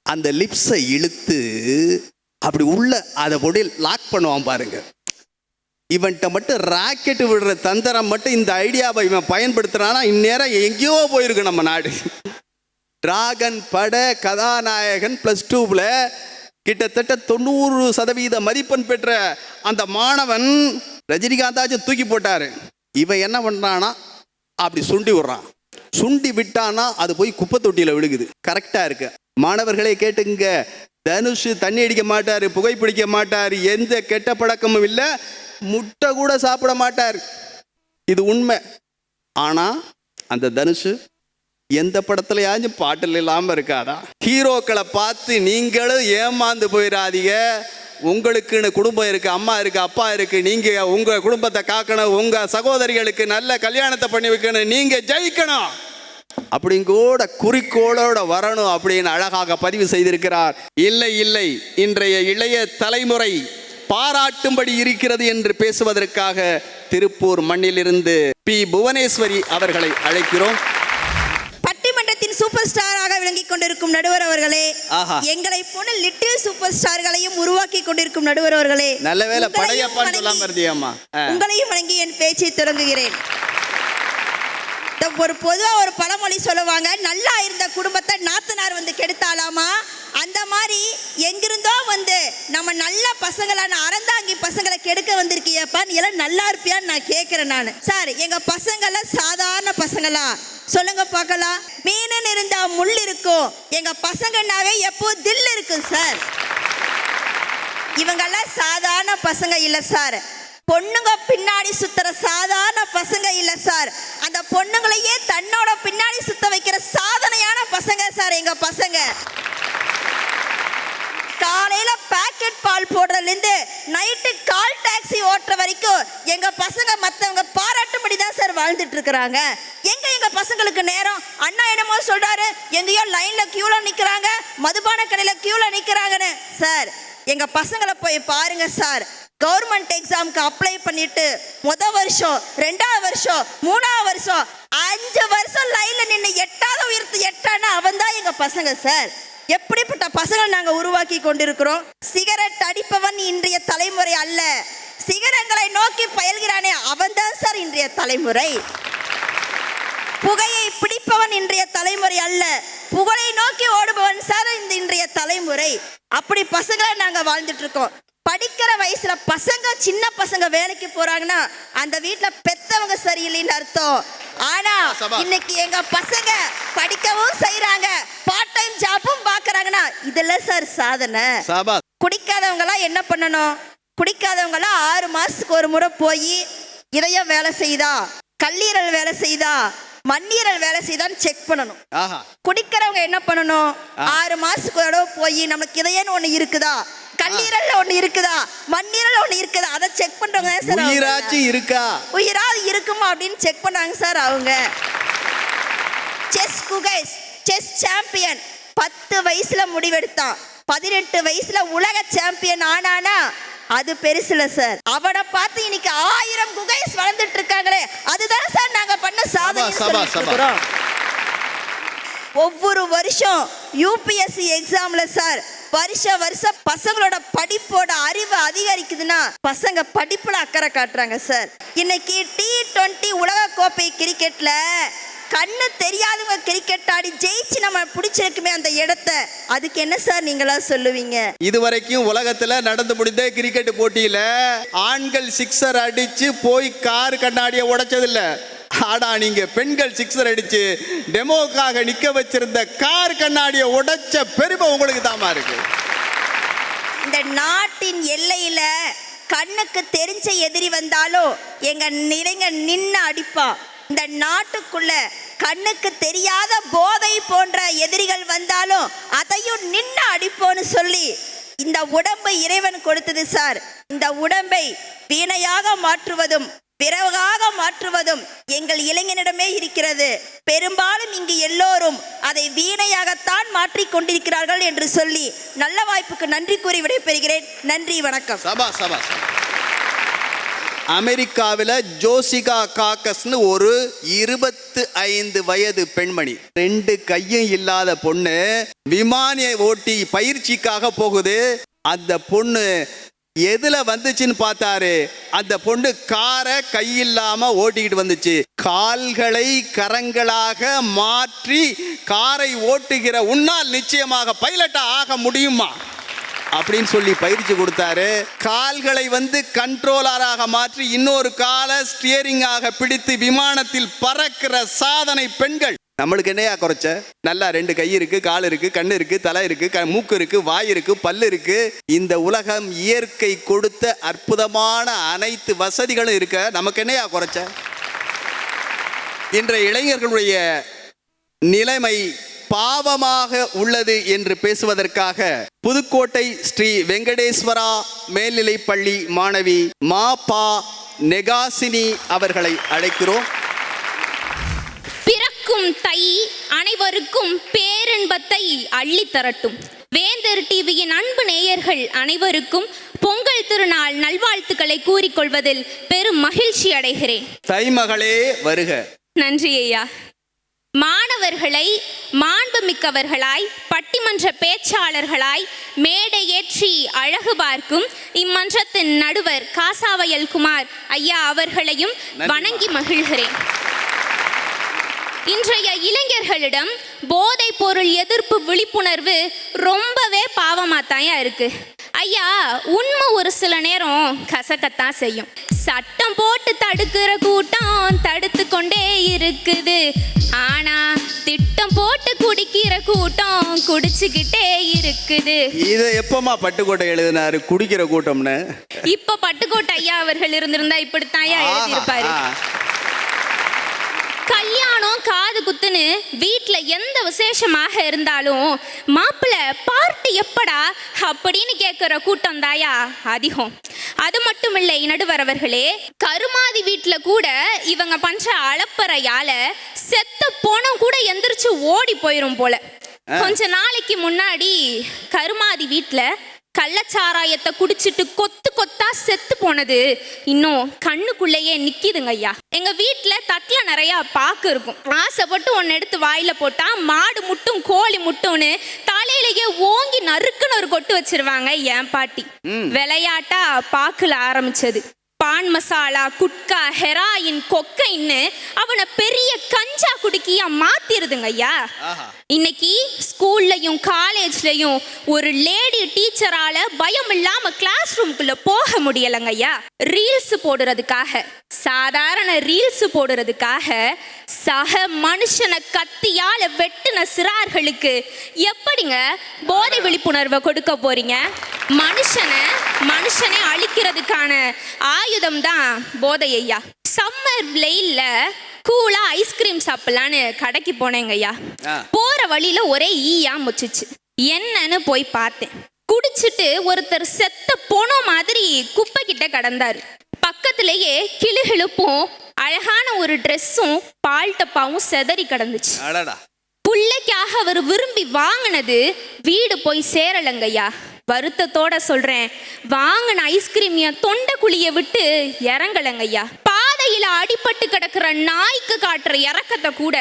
அந்த லிப்ஸை இழுத்து அப்படி உள்ள அதை போட்டு லாக் பண்ணுவான் பாருங்க. இவன்கிட்ட மட்டும் ராக்கெட்டு விடுற தந்திரம் மட்டும் இந்த ஐடியாவை இவன் பயன்படுத்துறானா இந்நேரம் எங்கேயோ போயிருக்கு நம்ம நாடு. டிராகன் பட கதாநாயகன் +2ல கிட்டத்தட்ட 90% மதிப்பெண் பெற்ற அந்த மாணவன் ரஜினிகாந்தாச்சும் தூக்கி போட்டாரு. இவன் என்ன பண்றானா அப்படி சுண்டி விடுறான். சுண்டி விட்டானா அது போய் குப்பை தொட்டியில விழுகுது. கரெக்டா இருக்கு. மாணவர்களே கேட்டுங்க, தனுஷ் தண்ணி அடிக்க மாட்டாரு, புகைப்பிடிக்க மாட்டாரு, எந்த கெட்ட பழக்கமும் இல்லை, முட்டை கூட சாப்பிட மாட்டார். இது உண்மை. ஆனா அந்த தனுஷ் எந்த படத்துலயாச்சும் பாட்டில் இல்லாம இருக்காதா? ஹீரோக்களை பார்த்து நீங்களும் ஏமாந்து போயிடாதீங்க. உங்களுக்குன்னு குடும்பம் இருக்கு, அம்மா இருக்கு, அப்பா இருக்கு. நீங்க உங்க குடும்பத்தை காக்கணும், உங்க சகோதரிகளுக்கு நல்ல கல்யாணத்தை பண்ணி வைக்கணும், நீங்க ஜெயிக்கணும் அப்படிங்கூட குறிக்கோளோட வரணும் அப்படின்னு அழகாக பதிவு செய்திருக்கிறார். இல்லை இல்லை, இன்றைய இளைய தலைமுறை பாராட்டும்படி இருக்கிறது என்று பேசுவதற்காக திருப்பூர் மண்ணிலிருந்து பி. புவனேஸ்வரி அவர்களை அழைக்கிறோம். பட்டிமன்றத்தின் சூப்பர் ஸ்டாராக விளங்கிக் கொண்டிருக்கும் நடுவர் அவர்களே, எங்களை போன லிட்டில் சூப்பர் ஸ்டார்களையும் உருவாக்கி கொண்டிருக்கும் நடுவர் அவர்களே, நல்லவேளை படையப்பான்னு சொல்லாம இருந்தியம்மா. உங்களையும் வணங்கி என் பேச்சை தொடங்குகிறேன். ஒரு பொதுவா ஒரு பழமொழி சொல்லுவாங்க, நல்லா இருந்த குடும்பத்தை நாத்தனார் வந்து கெடுத்தாலாமா. அந்த மாதிரி எங்கிருந்தோ வந்து நம்ம நல்ல பசங்களான அறந்தாங்கி பசங்களை கெடுக்க வந்திருக்கியப்பா, நீ எல்லாம் நல்லா இருப்பியான்னு நான் கேட்கிறேன். நான் சார், எங்க பசங்கெல்லாம் சாதாரண பசங்களா சொல்லுங்க பார்க்கலாம். மீனன் இருந்தா முள் இருக்கும், எங்க பசங்கன்னாவே எப்போ தில் இருக்கும் சார். இவங்கெல்லாம் சாதாரண பசங்க இல்ல சார். பொண்ணுங்க பின்னாடி சுத்துற சாதாரண பசங்க இல்ல சார். அந்த பொண்ணுங்களையே தன்னோட பின்னாடி சுத்த வைக்கிற சாதனையான பசங்க சார் எங்க பசங்க. காலையில பாக்கெட் பால் போடுறதுல இருந்து நைட்டு கால் டாக்ஸி ஓட்டுற வரைக்கும் எங்க பசங்க மத்தவங்க பாராட்டும்படி தான் சார் வாழ்ந்துட்டு இருக்கிறாங்க. எங்க பசங்களுக்கு நேரம்? அண்ணா என்னமோ சொல்றாரு, எங்கேயோ லைன்ல கியூல நிக்கிறாங்க, மதுபான கடையில கியூல நிக்கிறாங்கன்னு. சார், எங்க பசங்களை போய் பாருங்க சார். கவர்மெண்ட் எக்ஸாமுக்கு அப்ளை பண்ணிட்டு முதல் வருஷம், 2வது வருஷம், 3வது வருஷம், 5 வருஷம் லைன்ல நின்று 8வது உயர்த்து 8ஆனா அவன் தான் எங்க பசங்க சார். எப்படிப்பட்ட பசங்களை நாங்க உருவாக்கி கொண்டிருக்கிறோம். சிகரெட் அடிப்பவன் இன்றைய தலைமுறை அல்ல, சிகரங்களை நோக்கி பயில்கிறானே அவன் தான் சார் இன்றைய தலைமுறை. புகையை பிடிப்பவன் இன்றைய தலைமுறை அல்ல, புகழை நோக்கி ஓடுபவன் சார் இந்த இன்றைய தலைமுறை. அப்படி பசங்களை நாங்க வாழ்ந்துட்டு இருக்கோம். படிக்கிற வயசுல பசங்க, சின்ன பசங்க வேலைக்கு போறாங்கன்னா அந்த வீட்டுல பெத்தவங்க சரியில்லைன்னு அர்த்தம். ஆனா இன்னைக்கு எங்க பசங்க படிக்கவும் செய்யறாங்க, பார்ட் டைம் ஜாப்பும் பாக்குறாங்கன்னா இதெல்லாம் சார் சாதனை. குடிக்காதவங்க எல்லாம் என்ன பண்ணணும்? குடிக்காதவங்க எல்லாம் 6 மாசத்துக்கு ஒரு முறை போய் இதயம் வேலை செய்தா, கல்லீரல் வேலை செய்தா, மண்ணீரல் வேலை செய்தான்னு செக் பண்ணணும். குடிக்கிறவங்க என்ன பண்ணணும்? 6 மாசத்துக்கு ஒரு தடவை போய் நமக்கு இதயம் ஒண்ணு இருக்குதா, கல்லீரல்ல ஒண்ணு இருக்குதா, மண்ணீரல் ஒண்ணு இருக்குதா, அதை செக் பண்றவங்க சார். உயிராச்சு இருக்கா, உயிராது இருக்குமா அப்படின்னு செக் பண்ணாங்க சார் அவங்க. செஸ் குகைஸ், செஸ் சாம்பியன் 10 வயசுல முடிவெடுத்தான், 18 வயசுல உலக சாம்பியன் ஆனானா அது பெருசுல சார். அவனை பார்த்து இன்னைக்கு 1000 குகைஸ் வளர்ந்துட்டு இருக்காங்களே, அதுதான் சார் நாங்க பண்ண சாதனை. ஒவ்வொரு வருஷம் யூபிஎஸ்சி எக்ஸாம்ல சார் வருஷம் பசங்களோட படிப்போட அறிவு அதிகரிக்குதுன்னா பசங்க படிப்புல அக்கறை காட்டுறாங்க சார். இன்னைக்கு T20 உலக கோப்பை கிரிக்கெட்ல கண்ணு தெரியாதவங்க கிரிக்கெட் ஆடி ஜெயிச்சு நம்ம பிடிச்சிருக்குமே அந்த இடத்த, அதுக்கு என்ன சார் நீங்களா சொல்லுவீங்க? இதுவரைக்கும் உலகத்துல நடந்து முடிந்த கிரிக்கெட் போட்டியில ஆண்கள் சிக்ஸர் அடிச்சு போய் கார் கண்ணாடியை உடைச்சதில்ல. ஆனா நீங்க பெண்கள் சிக்ஸர் அடிச்சு டெமோக்காக நிக்க வச்சிருந்த கார் கண்ணாடியை உடைச்ச பெருமை உங்களுக்கு தாமா இருக்கு. இந்த நாட்டின் எல்லையில கண்ணுக்கு தெரிஞ்ச எதிரி வந்தாலும் எங்க இளைஞர் நின்னு அடிப்பா. இந்த நாட்டுக்குள்ள கண்ணுக்கு தெரியாத போதை போன்ற எதிரிகள் வந்தாலும் அதையும் நின்னு அடிப்போன்னு சொல்லி இந்த உடம்பை இறைவன் கொடுத்தது சார். இந்த உடம்பை வீணையாக மாற்றுவதும் பிறகாக மாற்றுவதும் எங்கள் இளைஞனிடமே இருக்கிறது. பெரும்பாலும் இங்கு எல்லோரும் அதை வீணையாகத்தான் மாற்றிக் கொண்டிருக்கிறார்கள் என்று சொல்லி நல்ல வாய்ப்புக்கு நன்றி கூறி விடைபெறுகிறேன். நன்றி, வணக்கம். அமெரிக்காவில் ஜோசிகா காக்கஸ்னு ஒரு 25 வயது பெண்மணி, 2 கையும் இல்லாத பொண்ணு விமானியை ஓட்டி பயிற்சிக்காக போகுது. அந்த பொண்ணு எதுல வந்துச்சுன்னு பார்த்தாரு, அந்த பொண்ணு காரை கையில்லாம ஓட்டிக்கிட்டு வந்துச்சு. கால்களை கரங்களாக மாற்றி காரை ஓட்டுகிற உன்னால் நிச்சயமாக பைலட்டா ஆக முடியுமா அப்படின்னு சொல்லி பயிற்சி கொடுத்தாரு. கால்களை கண்ட்ரோலராக மாற்றி இன்னொரு காலை ஸ்டியரிங்காக பிடித்து விமானத்தில் பறக்கிற சாதனை பெண்கள். நம்மளுக்கு என்னையா குறைச்ச? நல்லா 2 கை இருக்கு, கால் இருக்கு, கண்ணு இருக்கு, தலை இருக்கு, மூக்கு இருக்கு, வாய் இருக்கு, பல்லு இருக்கு. இந்த உலகம் இயற்கை கொடுத்த அற்புதமான அனைத்து வசதிகளும் இருக்க நமக்கு என்னையா குறைச்ச? இன்றைய இளைஞர்களுடைய நிலைமை பாவமாக உள்ளது என்று பேசுவதற்காக புதுக்கோட்டை ஸ்ரீ வெங்கடேஸ்வரா மேல்நிலைப்பள்ளி மாணவி மாபா நெகாசினி அவர்களை அழைக்கிறோம். பிறக்கும் தை அனைவருக்கும் பேரின்பத்தை அள்ளி தரட்டும். வேந்தர் டிவியின் அன்பு நேயர்கள் அனைவருக்கும் பொங்கல் திருநாள் நல்வாழ்த்துக்களை கூறிக்கொள்வதில் பெரும் மகிழ்ச்சி அடைகிறேன். தை மகளே வருக. நன்றி ஐயா. மாணவர்களை மாண்புமிக்கவர்களாய் பட்டிமன்ற பேச்சாளர்களாய் மேடை ஏற்றி அழகு பார்க்கும் இம்மன்றத்தின் நடுவர் காசாவயல் குமார் ஐயா அவர்களையும் வணங்கி மகிழ்கிறேன். இன்றைய இளைஞர்களிடம் போதை பொருள் எதிர்ப்பு விழிப்புணர்வு ரொம்பவே பாவமாத்தாயா இருக்கு ஐயா. உண்மை ஒரு சில நேரம் கசக்கத்தான் செய்யும். சட்டம் போட்டு தடுக்கிற கூட்டம் தடுத்து கொண்டே இருக்குது, ஆனா திட்டம் போட்டு குடிக்கிற கூட்டம் குடிச்சுக்கிட்டே இருக்குது. இதை எப்பமா பட்டுக்கோட்டை எழுதினாரு குடிக்கிற கூட்டம்னு? இப்ப பட்டுக்கோட்டை ஐயா அவர்கள் இருந்திருந்தா இப்படித்தான் எழுதியிருப்பாரு. கல்யாணம் காது குத்துன்னு வீட்டில் எந்த விசேஷமாக இருந்தாலும் மாப்பிள்ளை பார்ட்டி எப்படா அப்படின்னு கேட்குற கூட்டம் தாயா அதிகம். அது மட்டும் இல்லை நடுவரவர்களே, கருமாதி வீட்டில் கூட இவங்க பண்ற அளப்பறையால செத்த போனம் கூட எந்திரிச்சு ஓடி போயிரும் போல. கொஞ்ச நாளைக்கு முன்னாடி கருமாதி வீட்டில் கள்ளச்சாராயத்தை குடிச்சிட்டு கொத்து கொத்தா செத்து போனது இன்னும் கண்ணுக்குள்ளேயே நிக்கிதுங்க ஐயா. எங்க வீட்டுல தட்டுல நிறைய பாக்கு இருக்கும். ஆசைப்பட்டு ஒன்னு எடுத்து வாயில போட்டா மாடு முட்டும் கோழி முட்டும்னு தலையிலேயே ஓங்கி நறுக்குன்னு ஒரு கொட்டு வச்சிருவாங்க என் பாட்டி. விளையாட்டா பாக்குல ஆரம்பிச்சது. பான் மசாலா, குட்கா, ஹெராயின், கொக்கைன்னு அவனை பெரிய கஞ்சா குடிக்கியா மாத்திருதுங்க ஐயா. இன்னைக்கு ஸ்கூல்லையும் காலேஜ்லயும் ஒரு லேடி டீச்சரால பயம் இல்லாம கிளாஸ் ரூம்குள்ள போக முடியலங்க ஐயா. ரீல்ஸ் போடுறதுக்காக, சாதாரண ரீல்ஸ் போடுறதுக்காக சக மனுஷனை கத்தியால வெட்டின சிறார்களுக்கு எப்படிங்க போதை விழிப்புணர்வை கொடுக்க போறீங்க? மனுஷனை அழிக்கிறதுக்கான ஆயுதம் தான் போதை ஐயா. சம்மர் வெயில்ல கூலா ஐஸ்கிரீம் சாப்பிடலான்னு கடைக்கு போனேங்க ஐயா. போற வழியில ஒரே ஈயா முச்சிச்சு. என்னன்னு போய் பார்த்தேன். குடிச்சிட்டு ஒருத்தர் செத்த போன மாதிரி குப்பை கிட்ட கடந்தாரு. பக்கத்திலேயே கிளுகிழுப்பும் அழகான ஒரு ட்ரெஸ்ஸும் பால் டப்பாவும் செதறி கிடந்துச்சு. பிள்ளைக்காக அவர் விரும்பி வாங்கினது வீடு போய் சேரலங்கய்யா. வருத்தத்தோட சொல்றேன், வாங்கின ஐஸ்கிரீம் என் தொண்டை குழிய விட்டு இறங்கலங்க ஐயா. பாதையில அடிபட்டு கிடக்கிற நாய்க்கு காட்டுற இறக்கத்தை கூட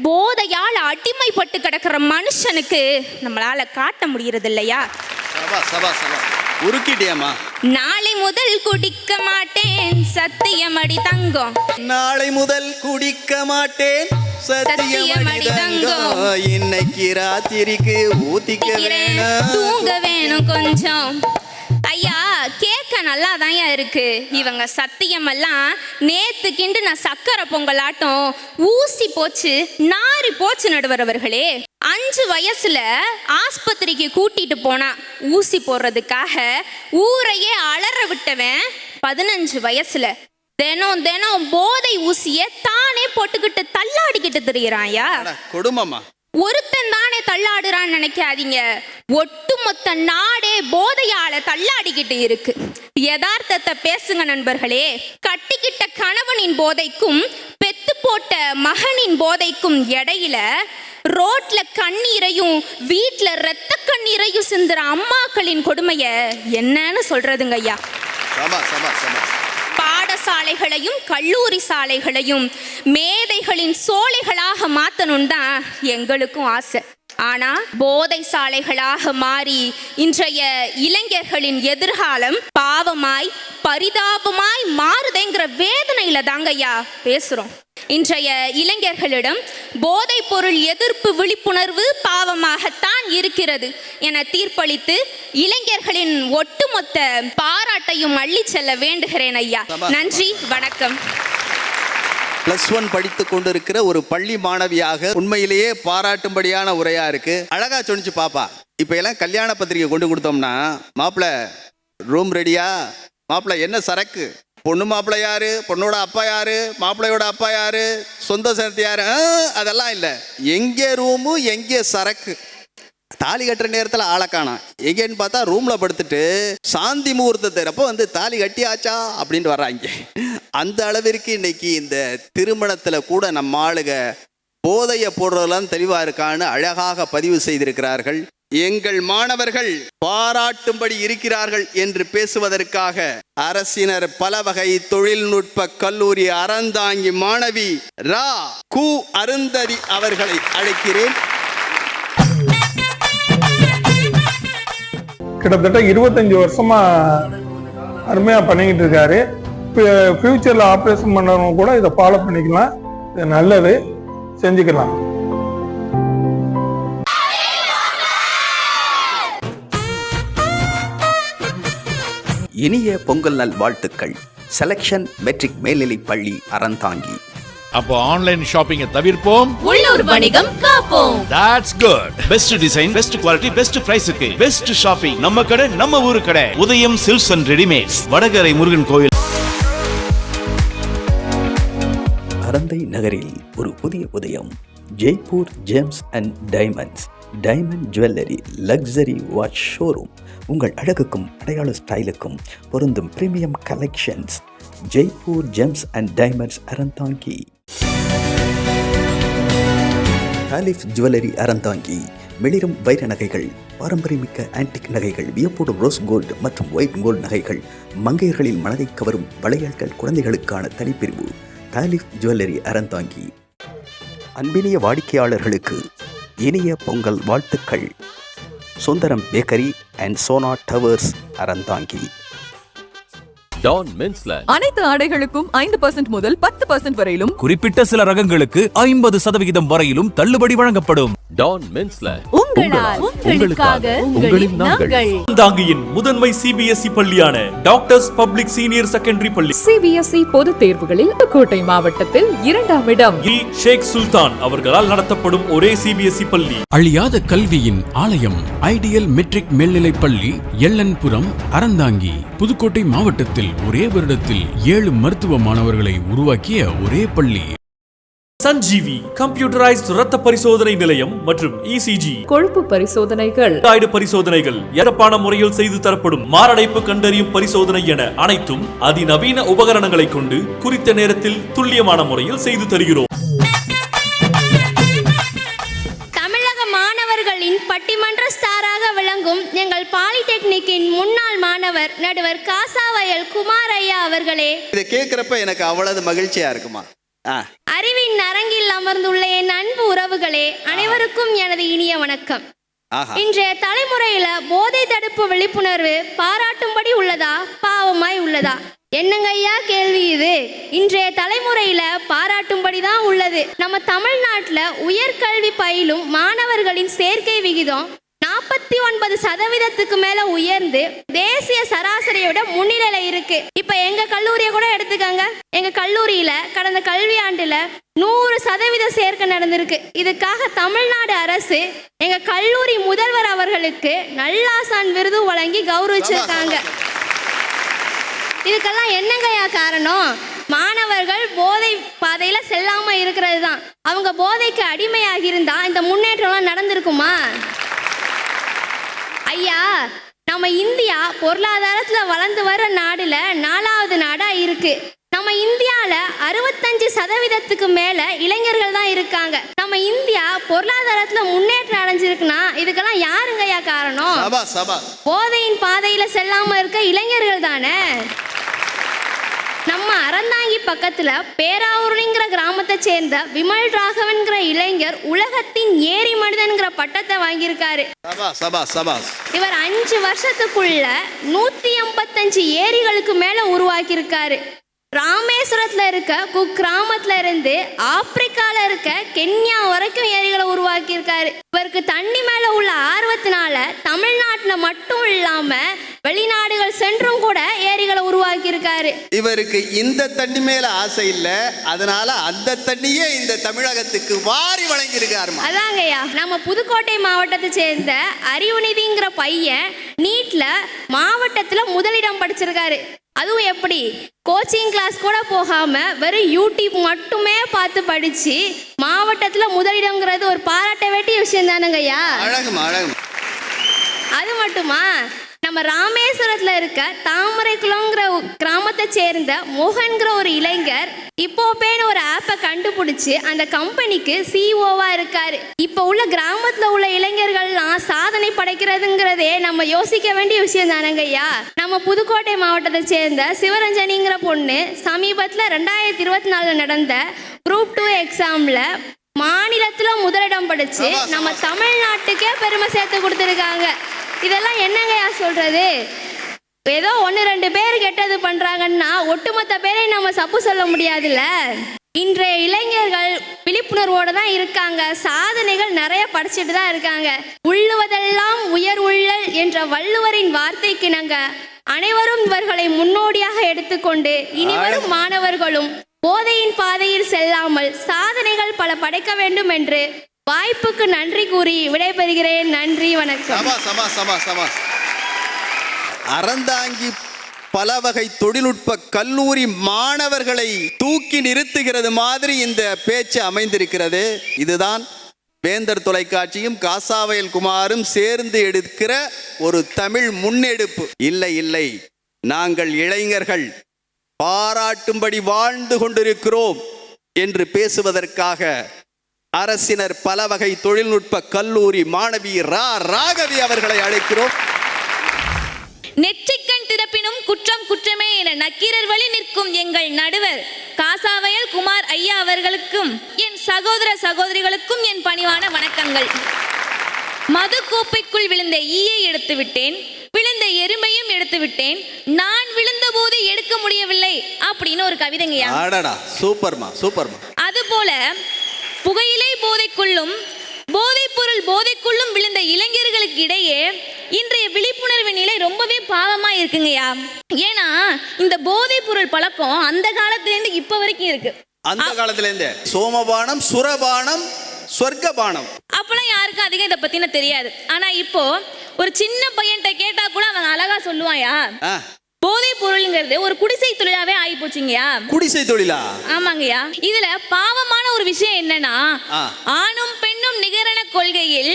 போதையால் அடிமைப்பட்டு கிடக்கிற மனுஷனுக்கு நம்மளால காட்ட முடியறது இல்லையா? உருக்கிட்டியம்மா. நாளை முதல் குடிக்க மாட்டேன் சத்தியமடி தங்கம். நாளை முதல் குடிக்க மாட்டேன் சத்தியமடி தங்கம். இன்னைக்கு ராத்திரிக்கு ஊத்திக்க வேணும், தூங்க வேணும் கொஞ்சம். ஐயா கேட்க நல்லா தான் இருக்கு. இவங்க சத்தியமெல்லாம் நேத்து கிண்டு நான் சக்கரை பொங்கலாட்டம் ஊசி போச்சு நாரி போச்சு நடுவர் அவர்களே. 5 வயசுல ஆஸ்பத்திரிக்கு கூட்டிட்டு போனா ஊசி போடுறதுக்காக ஊரையே அலற விட்டவன் 15 வயசுல தினம் தினம் போதை ஊசிய தானே போட்டுக்கிட்டு தள்ளாடிக்கிட்டு திரியறான்யா. கொடுமம்மா. ஒருத்தன் தானே தள்ளாடுறான்னு நினைக்காதீங்க, ஒட்டுமொத்த நாடே போதையால தள்ளாடிக்கிட்டு இருக்கு. யதார்த்தத்தை பேசுங்க நண்பர்களே. கட்டிக்கிட்ட கணவனின் போதைக்கும் பெத்து போட்ட மகனின் போதைக்கும் இடையில ரோட்ல கண்ணீரையும் வீட்டுல ரத்த கண்ணீரையும் சிந்துற அம்மாக்களின் கொடுமைய என்னன்னு சொல்றதுங்க ஐயா. பாடசாலைகளையும் கல்லூரி சாலைகளையும் மேதைகளின் சோலைகளாக மாத்தணும் தான் எங்களுக்கும் ஆசை. ஆனா போதை சாலைகளாக மாறி இன்றைய இளைஞர்களின் எதிர்காலம் பாவமாய் பரிதாபமாய் மாறுதேங்கிற வேதனையில தாங்கய்யா பேசுறோம். இன்றைய இளைஞர்களிடம் போதை பொருள் எதிர்ப்பு விழிப்புணர்வு பாவமாகத்தான் இருக்கிறது என தீர்ப்பளித்து இளைஞர்களின் ஒட்டுமொத்த பாராட்டையும் அள்ளி செல்ல வேண்டுகிறேன் ஐயா. நன்றி, வணக்கம். +1 படித்து கொண்டிருக்கிற ஒரு பள்ளி மாணவியாக உண்மையிலேயே பாராட்டும்படியான உரையா இருக்கு. அழகா சொன்னிச்சு பாப்பா. இப்ப எல்லாம் கல்யாண பத்திரிகை கொண்டு கொடுத்தோம்னா, மாப்பிள்ள ரூம் ரெடியா, மாப்பிள்ள என்ன சரக்கு, பொண்ணு மாப்பிள்ள யாரு, பொண்ணோட அப்பா யாரு, மாப்பிள்ளையோட அப்பா யாரு, சொந்த சேர்த்து யாரு, அதெல்லாம் இல்லை. எங்கே ரூமு எங்கே சரக்கு. தாலி கட்டுற நேரத்தில் ஆளை காணோம். எங்கேன்னு பார்த்தா ரூம்ல படுத்துட்டு சாந்தி முகூர்த்தத்தை வந்து தாலி கட்டியாச்சா அப்படின்ட்டு வர்றாங்க. அந்த அளவிற்கு இன்னைக்கு இந்த திருமணத்தில் கூட நம்ம ஆளுக போதையை போடுறதெல்லாம் தெளிவா இருக்கான்னு அழகாக பதிவு செய்திருக்கிறார்கள். எங்கள் மாணவர்கள் பாராட்டும்படி இருக்கிறார்கள் என்று பேசுவதற்காக அரசினர் பல வகை தொழில்நுட்ப கல்லூரி அறந்தாங்கி மாணவி ரா கு அருந்ததி அவர்களை அழைக்கிறேன். கிட்டத்தட்ட 25 வருஷமா அருமையா பண்ணிக்கிட்டு இருக்காரு. ஃபியூச்சர்ல ஆப்ரேஷன் பண்ணவங்க கூட இதை ஃபாலோ பண்ணிக்கலாம். இது நல்லது, செஞ்சுக்கலாம். இனிய பொங்கல் நல் வாழ்த்துக்கள். செலக்ஷன் மெட்ரிக் மேல்நிலைப் பள்ளி அறந்தாங்கி. அப்போ ஆன்லைன் ஷாப்பிங்கை தவிர்ப்போம், உள்ளூர் வணிகம் காப்போம். That's good. Best design, best quality, best பிரைஸ்க்கு பெஸ்ட் ஷாப்பிங் நம்ம கடை, நம்ம ஊரு கடை. Udhayam silks and readymades, Vadakarai Murugan கோயில். அறந்தை நகரில் ஒரு புதிய உதயம். Jaipur gems and diamonds, diamond jewellery, luxury watch showroom. உங்கள் அழகுக்கும் அடையாள ஸ்டைலுக்கும் பொருந்தும் premium collections. Jaipur gems and diamonds Aranthangi. Thalif jewellery Aranthangi. மிளிரும் வைர நகைகள், பாரம்பரியமிக்க ஆன்டிக் நகைகள், வியப்போடும் ரோஸ் கோல்டு மற்றும் ஒயிட் கோல்டு நகைகள், மங்கையர்களில் மனதை கவரும் வளையல்கள், குழந்தைகளுக்கான தனிப்பிரிவு. தாலிஃப் ஜுவல்லரி அறந்தாங்கி. அன்பினிய வாடிக்கையாளர்களுக்கு இனிய பொங்கல் வாழ்த்துக்கள். Sundaram bakery and Sona towers Aranthangi. Don men's land. அனைத்து ஆடைகளுக்கும் 5% முதல் 10% வரையிலும், குறிப்பிட்ட சில ரகங்களுக்கு 50% வரையிலும் தள்ளுபடி வழங்கப்படும். Don men's land. உங்களால், உங்களுக்காக, உங்களின் நாங்கள். அறந்தாங்கியின் முதன்மை சிபிஎஸ்இ பள்ளியான டாக்டர்ஸ் பப்ளிக் சீனியர் செகண்டரி பள்ளி சிபிஎஸ்இ பொதுத் தேர்வுகளில் புதுக்கோட்டை மாவட்டத்தில் 2ஆம் இடம். ஷேக் சுல்தான் அவர்களால் நடத்தப்படும் ஒரே சிபிஎஸ்இ பள்ளி. அழியாத கல்வியின் ஆலயம் ஐடியல் மெட்ரிக் மேல்நிலைப் பள்ளி எல்லன்புரம் அறந்தாங்கி. புதுக்கோட்டை மாவட்டத்தில் ஒரே வருடத்தில் 7 மருத்துவ மாணவர்களை உருவாக்கிய ஒரே பள்ளி. சஞ்சீவி கம்ப்யூட்டரைஸ்ட் இரத்த பரிசோதனை நிலையம் மற்றும் இசிஜி கொழுப்பு பரிசோதனைகள், பரிசோதனைகள் சிறப்பான முறையில் செய்து தரப்படும். மாரடைப்பு கண்டறியும் பரிசோதனை என அனைத்தும் அதிநவீன உபகரணங்களை கொண்டு குறித்த நேரத்தில் துல்லியமான முறையில் செய்து தருகிறோம். தமிழக மாணவர்களின் பட்டிமன்ற ஸ்டாராக விளங்கும் எங்கள் பாலிடெக்னிக் இன்னைக்கு முன்னாள் மாணவர் நடுவர் காசாவயல் குமார் ஐயா அவர்களே, இதை கேட்கிறப்ப எனக்கு அவ்வளவு மகிழ்ச்சியா இருக்குமா. அறிவின் அரங்கில் அமர்ந்துள்ள என் அன்பு உறவுகளே, அனைவருக்கும் எனது இனிய வணக்கம். இன்றைய தலைமுறையில போதை தடுப்பு விழிப்புணர்வு பாராட்டும்படி உள்ளதா, பாவமாய் உள்ளதா? என்னங்க ஐயா கேள்வி இது? இன்றைய தலைமுறையில பாராட்டும்படிதான் உள்ளது. நம்ம தமிழ்நாட்டுல உயர்கல்வி பயிலும் மாணவர்களின் சேர்க்கை விகிதம் 49% மேல உயர்ந்து தேசிய சராசரியை விட முன்னிலையில இருக்கு. இப்ப எங்க கல்லூரியை கூட எடுத்துக்கங்க. எங்க கல்லூரியில கடந்த கல்வியாண்டுல 100% சேர்க்கை நடந்திருக்கு. இதுக்காக தமிழ்நாடு அரசு எங்க கல்லூரி முதல்வர் அவர்களுக்கு நல்லாசான் விருது வழங்கி கௌரவிச்சிருக்காங்க. இதுக்கெல்லாம் என்னங்கய்யா காரணம்? மாணவர்கள் போதை பாதையில செல்லாம இருக்கிறது தான். அவங்க போதைக்கு அடிமையாகி இருந்தா இந்த முன்னேற்றம்லாம் நடந்திருக்குமா? ஐயா, நம்ம இந்தியா பொருளாதாரத்துல வளர்ந்து வர நாடுல 4வது நாடா இருக்கு. நம்ம இந்தியால 65% மேல இளைஞர்கள் தான் இருக்காங்க. நம்ம இந்தியா பொருளாதாரத்துல முன்னேற்றம் அடைஞ்சிருக்குன்னா இதுக்கெல்லாம் யாருங்கய்யா காரணம்? போதையின் பாதையில செல்லாம இருக்க இளைஞர்கள் தானே. நம்ம அறந்தாங்கி பக்கத்துல பேராவூர்ங்கிற கிராமத்தை சேர்ந்த விமல் ராகவன்கிற இளைஞர் உலகத்தின் ஏரி மனிதன்கிற பட்டத்தை வாங்கியிருக்காரு. இவர் 5 வருஷத்துக்குள்ள 185 ஏரிகளுக்கு மேல உருவாக்கியிருக்காரு. ராமேஸ்வரத்துல இருக்க குக்கிராமத்துல இருந்து ஆப்பிரிக்கால இருக்க கென்யா வரைக்கும் ஏரிகளை உருவாக்கி இருக்காரு. இவருக்கு தண்ணி மேல உள்ள ஆர்வத்தினால தமிழ்நாட்டுல மட்டும் இல்லாம வெளிநாடுகள் சென்றும் கூட ஏரிகளை உருவாக்கி இருக்காரு. இவருக்கு இந்த தண்ணி மேல ஆசை இல்ல, அதனால அந்த தண்ணியே இந்த தமிழகத்துக்கு வாரி வழங்கி இருக்காரு. அதாங்கய்யா, நம்ம புதுக்கோட்டை மாவட்டத்தை சேர்ந்த அறிவுநிதிங்கிற பையன் நீட்ல மாவட்டத்துல முதலிடம் படிச்சிருக்காரு. அதுவும் எப்படி? கோச்சிங் கிளாஸ் கூட போகாம வெறும் யூடியூப் மட்டுமே பார்த்து படிச்சு மாவட்டத்துல முதலிடம்ங்கிறது ஒரு பாராட்ட வேண்டிய விஷயம் தானுங்கய்யா. அது மட்டுமா, நம்ம ராமேஸ்வரத்துல இருக்க தாமரைக்குளங்கிற கிராமத்தை சேர்ந்த மோகன்கிற ஒரு இளைஞர் இப்போப்பேன்னு ஒரு ஆப்பை கண்டுபிடிச்சு அந்த கம்பெனிக்கு சிஇஓவா இருக்காரு. இப்போ உள்ள கிராமத்துல உள்ள இளைஞர்கள்லாம் சாதனை படைக்கிறதுங்கிறதே நம்ம யோசிக்க வேண்டிய விஷயம் தானங்கய்யா. நம்ம புதுக்கோட்டை மாவட்டத்தை சேர்ந்த சிவரஞ்சனிங்கிற பொண்ணு சமீபத்துல 2024 நடந்த குரூப் 2 எக்ஸாம்ல மாநிலத்துல முதலிடம் படிச்சு நம்ம தமிழ்நாட்டுக்கே பெருமை சேர்த்து கொடுத்துருக்காங்க. இதெல்லாம் என்னங்கய்யா சொல்றது? ஏதோ 1-2 பேர் கெட்டது பண்றாங்கன்னா ஒட்டுமொத்த பேரை நம்ம சப்பு சொல்ல முடியாதுல்ல. இன்றைய இளைஞர்கள் விழிப்புணர்வோட தான் இருக்காங்க. சாதனைகள் நிறைய படிச்சுட்டு தான் இருக்காங்க. உள்ளுவதெல்லாம் உயர் உள்ளல் என்ற வள்ளுவரின் வார்த்தைக்கு நாங்க அனைவரும் இவர்களை முன்னோடியாக எடுத்துக்கொண்டு இனிவரும் மாணவர்களும் போதையின் பாதையில் செல்லாமல் சாதனைகள் பல படைக்க வேண்டும் என்று வாய்ப்புக்கு நன்றி கூறி விடைபெறுகிறேன். நன்றி, வணக்கம். அறந்தாங்கி பல வகை தொழில்நுட்ப கல்லூரி மாணவர்களை தூக்கி நிறுத்துகிறது மாதிரி இந்த பேச்சு அமைந்திருக்கிறது. இதுதான் வேந்தர் தொலைக்காட்சியும் காசாவயல் குமாரும் சேர்ந்து எடுக்கிற ஒரு தமிழ் முன்னெடுப்பு. இல்லை இல்லை, நாங்கள் இளைஞர்கள் பாராட்டும்படி வாழ்ந்து கொண்டிருக்கிறோம் என்று பேசுவதற்காக அரசினர் பல வகை தொழில்நுட்ப கல்லூரி மாணவி ராகவி அவர்களை அழைக்கிறோம். நெற்றிக்கண் திறப்பினும் குற்றம் குற்றமே என நக்கீரர் வழி நிற்கும் எங்கள் நடுவர் காசாவயல் குமார் ஐயா அவர்களுக்கும் என் சகோதர சகோதரிகளுக்கும் என் பணிவான வணக்கங்கள். மது கோப்பைக்குள் விழுந்த ஈயை எடுத்து விட்டேன், விழுந்த எறும்பையும் எடுத்து விட்டேன், நான் விழுந்த போது எடுக்க முடியவில்லை அப்படின்னு ஒரு கவிதைங்கய்யா. சூப்பர்மா. அதுபோல புகையிலை போதைக்குள்ளும் போதைப் பொருள் போதைக்குள்ளும் விழுந்த இளைஞர்களுக்கு இடையே இன்றைய விழிப்புணர்வு நிலை ரொம்பவே பாவமா இருக்குங்கய்யா. ஏன்னா இந்த போதைப் பொருள் பழக்கம் அந்த காலத்துல இருந்து இப்ப வரைக்கும் இருக்கு. அந்த காலத்துல இருந்து சோமபானம், சுரபானம், சொர்க்கபானம் அப்பெல்லாம் யாருக்கும் அதிகம் இதை பத்தின தெரியாது. ஆனா இப்போ ஒரு சின்ன பையன்கிட்ட கேட்டா கூட அவன் அழகா சொல்லுவாயா, போதைப் பொருள்ங்கிறது ஒரு குடிசை தொழிலாவே ஆகி போச்சுங்கய்யா. குடிசை தொழிலா? ஆமாங்கய்யா. இதுல பாவமான ஒரு விஷயம் என்னன்னா, ஆணும் பெண்ணும் நிகரென கொள்கையில்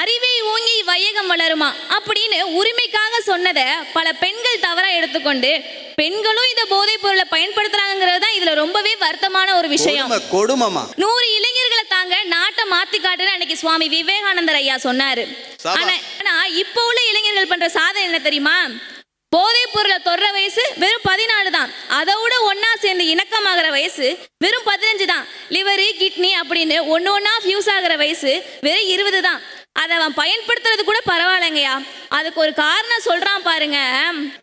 அறிவை ஓங்கி வையகம் வளருமா அப்படின்னு உரிமைக்காக சொன்னதை பல பெண்கள் தவறா எடுத்துக்கொண்டு பெண்களும் இந்த போதைப் பொருளை பயன்படுத்துறாங்கிறது தான் இதுல ரொம்பவே வருத்தமான ஒரு விஷயம். 100 இளைஞர்களை தாங்க நாட்டை மாத்தி காட்டுன்னு அன்னைக்கு சுவாமி விவேகானந்தர் ஐயா சொன்னாரு. ஆனா இப்போ உள்ள இளைஞர்கள் பண்ற சாதனை என்ன தெரியுமா? போதைப் பொருளை தொடுற வயசு வெறும் 14 தான். அதை விட ஒன்னா சேர்ந்து இணக்கமாகிற வயசு வெறும் 15 தான். லிவரு கிட்னி அப்படின்னு ஒன்னா ஃபியூஸ் ஆகிற வயசு வெறும் 20 தான். அதை அவன் பயன்படுத்துறது கூட பரவாயில்லைங்கய்யா. அதுக்கு ஒரு காரணம் சொல்றான் பாருங்க.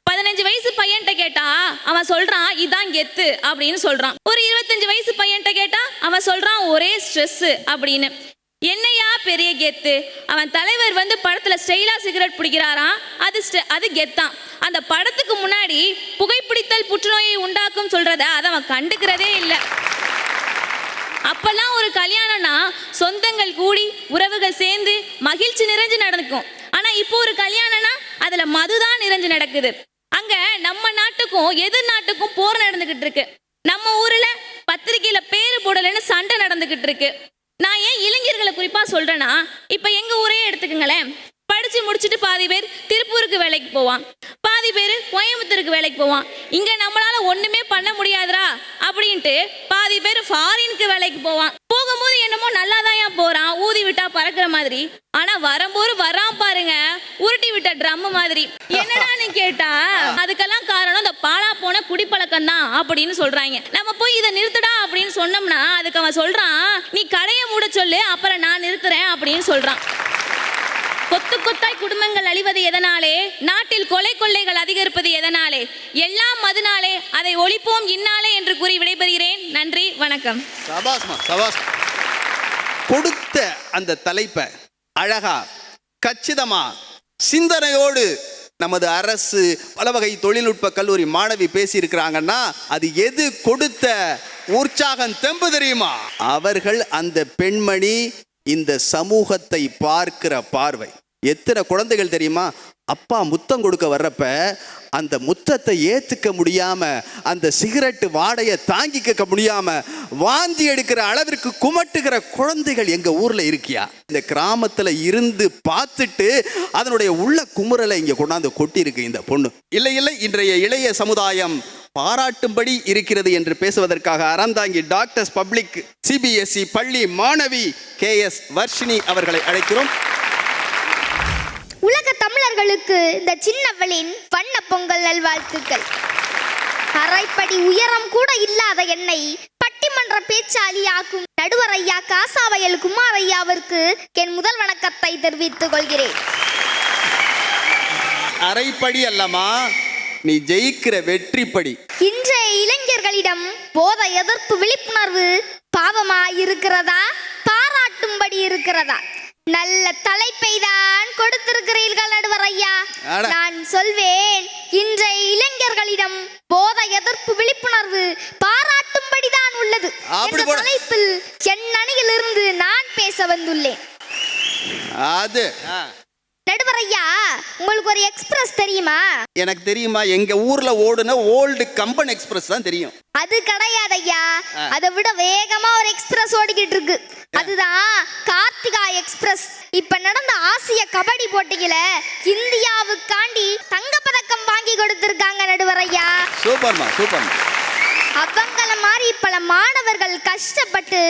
15 வயசு பையன்கிட்ட கேட்டா அவன் சொல்றான் இதான் கெத்து அப்படின்னு சொல்றான். ஒரு 25 வயசு பையன்கிட்ட கேட்டா அவன் சொல்றான் ஒரே ஸ்ட்ரெஸ் அப்படின்னு. என்னையா பெரிய கெத்து? அவன் தலைவர் வந்து படத்துல ஸ்டைலா சிகரெட் பிடிக்கிறாராம், அது கெத்தான். அந்த படத்துக்கு முன்னாடி புகைப்பிடித்தல் புற்றுநோயை உண்டாக்கும் சொல்றத அதை அவன் கண்டுக்கிறதே இல்லை. அப்பெல்லாம் ஒரு கல்யாணம்னா சொந்தங்கள் கூடி உறவுகள் சேர்ந்து மகிழ்ச்சி நிறைஞ்சு நடக்கும். ஆனா இப்போ ஒரு கல்யாணம்னா அதுல மதுதான் நிறைஞ்சு நடக்குது. அங்க நம்ம நாட்டுக்கும் எதிர் நாட்டுக்கும் போர் நடந்துகிட்டு இருக்கு. நம்ம ஊர்ல பத்திரிகையில பேரு போடலன்னு சண்டை நடந்துகிட்டு இருக்கு. நான் ஏன் இளைஞர்களை குறிப்பா சொல்றேன்னா, இப்ப எங்க ஊரையே எடுத்துக்கங்களேன். படிச்சு முடிச்சுட்டு பாதி பேர் திருப்பூருக்கு வேலைக்கு போவான், பாதி பேர் கோயம்புத்தூருக்கு வேலைக்கு போவான். இங்க நம்மளால ஒண்ணுமே பண்ண முடியாதுரா அப்படின்ட்டு பாதி பேர் ஃபாரினுக்கு வேலைக்கு போவான். போகும்போது என்னமோ நல்லாதான் போறான், ஊதி விட்டா பறக்கிற மாதிரி. ஆனா வரும்போது வரான் பாருங்க, உருட்டி விட்ட ட்ரம் மாதிரி. என்னடான்னு கேட்டா அதுக்கெல்லாம் காரணம் இந்த பாலா போன குடிப்பழக்கம் தான் அப்படின்னு சொல்றாங்க. நம்ம போய் இதை நிறுத்துடா அப்படின்னு சொன்னோம்னா அதுக்கு அவன் சொல்றான் நீ கடையை மூட சொல்லு, அப்புறம் நான் நிறுத்துறேன் அப்படின்னு சொல்றான். கொத்து கொத்தாய் குடும்பங்கள் அழிவது எதனாலே? நாட்டில் கொலை கொள்ளைகள் அதிகரிப்பது எதனாலே? எல்லாம் மதுனாலே. அதை ஒழிப்போம் இன்னாலே என்று கூறி விடைபெறுகிறேன். நன்றி, வணக்கம். சபாஸ்மா, சபாஸ். கொடுத்த அந்த தலைப்பை அழகா கச்சிதமா சிந்தனையோடு நமது அரசு பல வகை தொழில்நுட்ப கல்லூரி மாணவி பேசி இருக்கிறாங்கன்னா அது எது கொடுத்த உற்சாகம் தெம்பு தெரியுமா? அவர்கள் அந்த பெண்மணி இந்த சமூகத்தை பார்க்கிற பார்வை. எத்தனை குழந்தைகள் தெரியுமா, அப்பா முத்தம் கொடுக்க வர்றப்ப அந்த முத்தத்தை ஏத்துக்க முடியாம, அந்த சிகரெட்டு வாடையை தாங்கிக்க முடியாம வாந்தி எடுக்கிற அளவிற்கு குமட்டுகிற குழந்தைகள் எங்க ஊர்ல இருக்கியா? இந்த கிராமத்துல இருந்து பார்த்துட்டு அதனுடைய உள்ள குமுறலை இங்க கொண்டாந்து கொட்டி இருக்கு இந்த பொண்ணு. இல்லை இல்லை, இன்றைய இளைய சமுதாயம் பாராட்டும்படி இருக்கிறது என்று பேசுவதற்காக அறந்தாங்கி டாக்டர்ஸ் பப்ளிக் CBSE பள்ளி மாணவி KS வர்ஷினி அவர்களை அழைக்கிறோம். உலக தமிழர்களுக்கு இந்த சின்னவளின் வண்ண பொங்கல் நல்வாழ்த்துக்கள். அரைப்படி உயரம் கூட இல்லாத என்னை பட்டிமன்ற பேச்சாளியாக்கும் நடுவர் ஐயா காசாவயல் குமார் ஐயாவிற்கு என் முதல் வணக்கத்தை தெரிவித்துக் கொள்கிறேன். அரைப்படி அல்லமா, நீ ஜெயிக்கிற வெற்றிப்படி. இன்றைய இளைஞர்களிடம் போதை எதிர்ப்பு விழிப்புணர்வு பாவமாயிருக்கிறதா, பாராட்டும்படி இருக்கிறதா? நல்ல தலைப்பை தான் கொடுத்திருக்கிறீர்கள் நடுவர் ஐயா. நான் சொல்வேன், இன்றைய இளைஞர்களிடம் போதை எதிர்ப்பு விழிப்புணர்வு பாராட்டும்படிதான் உள்ளது. இந்த தலைப்பில் என் அணியிலிருந்து நான் பேச வந்துள்ளேன். அது நடுவர் ஐயா, உங்களுக்கு ஒரு எக்ஸ்பிரஸ் தெரியுமா? எனக்கு தெரியுமா, எங்க ஊர்ல ஓடுன ஓல்டு கம்பன் எக்ஸ்பிரஸ் தான் தெரியும். அது கிடையாது ஐயா, அதை விட வேகமா ஒரு எக்ஸ்பிரஸ் ஓடிக்கிட்டு இருக்கு. அதுதான் கார்த்திகா எக்ஸ்பிரஸ். இப்ப நடந்த ஆசிய கபடி போட்டியில இந்தியாவுக்காண்டி தங்கப்பதக்கம் வாங்கி கொடுத்திருக்காங்க நடுவர் ஐயா. சூப்பர்மா, சூப்பர்மா. அவங்கள மாதிரி பல மாணவர்கள் கஷ்டப்பட்டு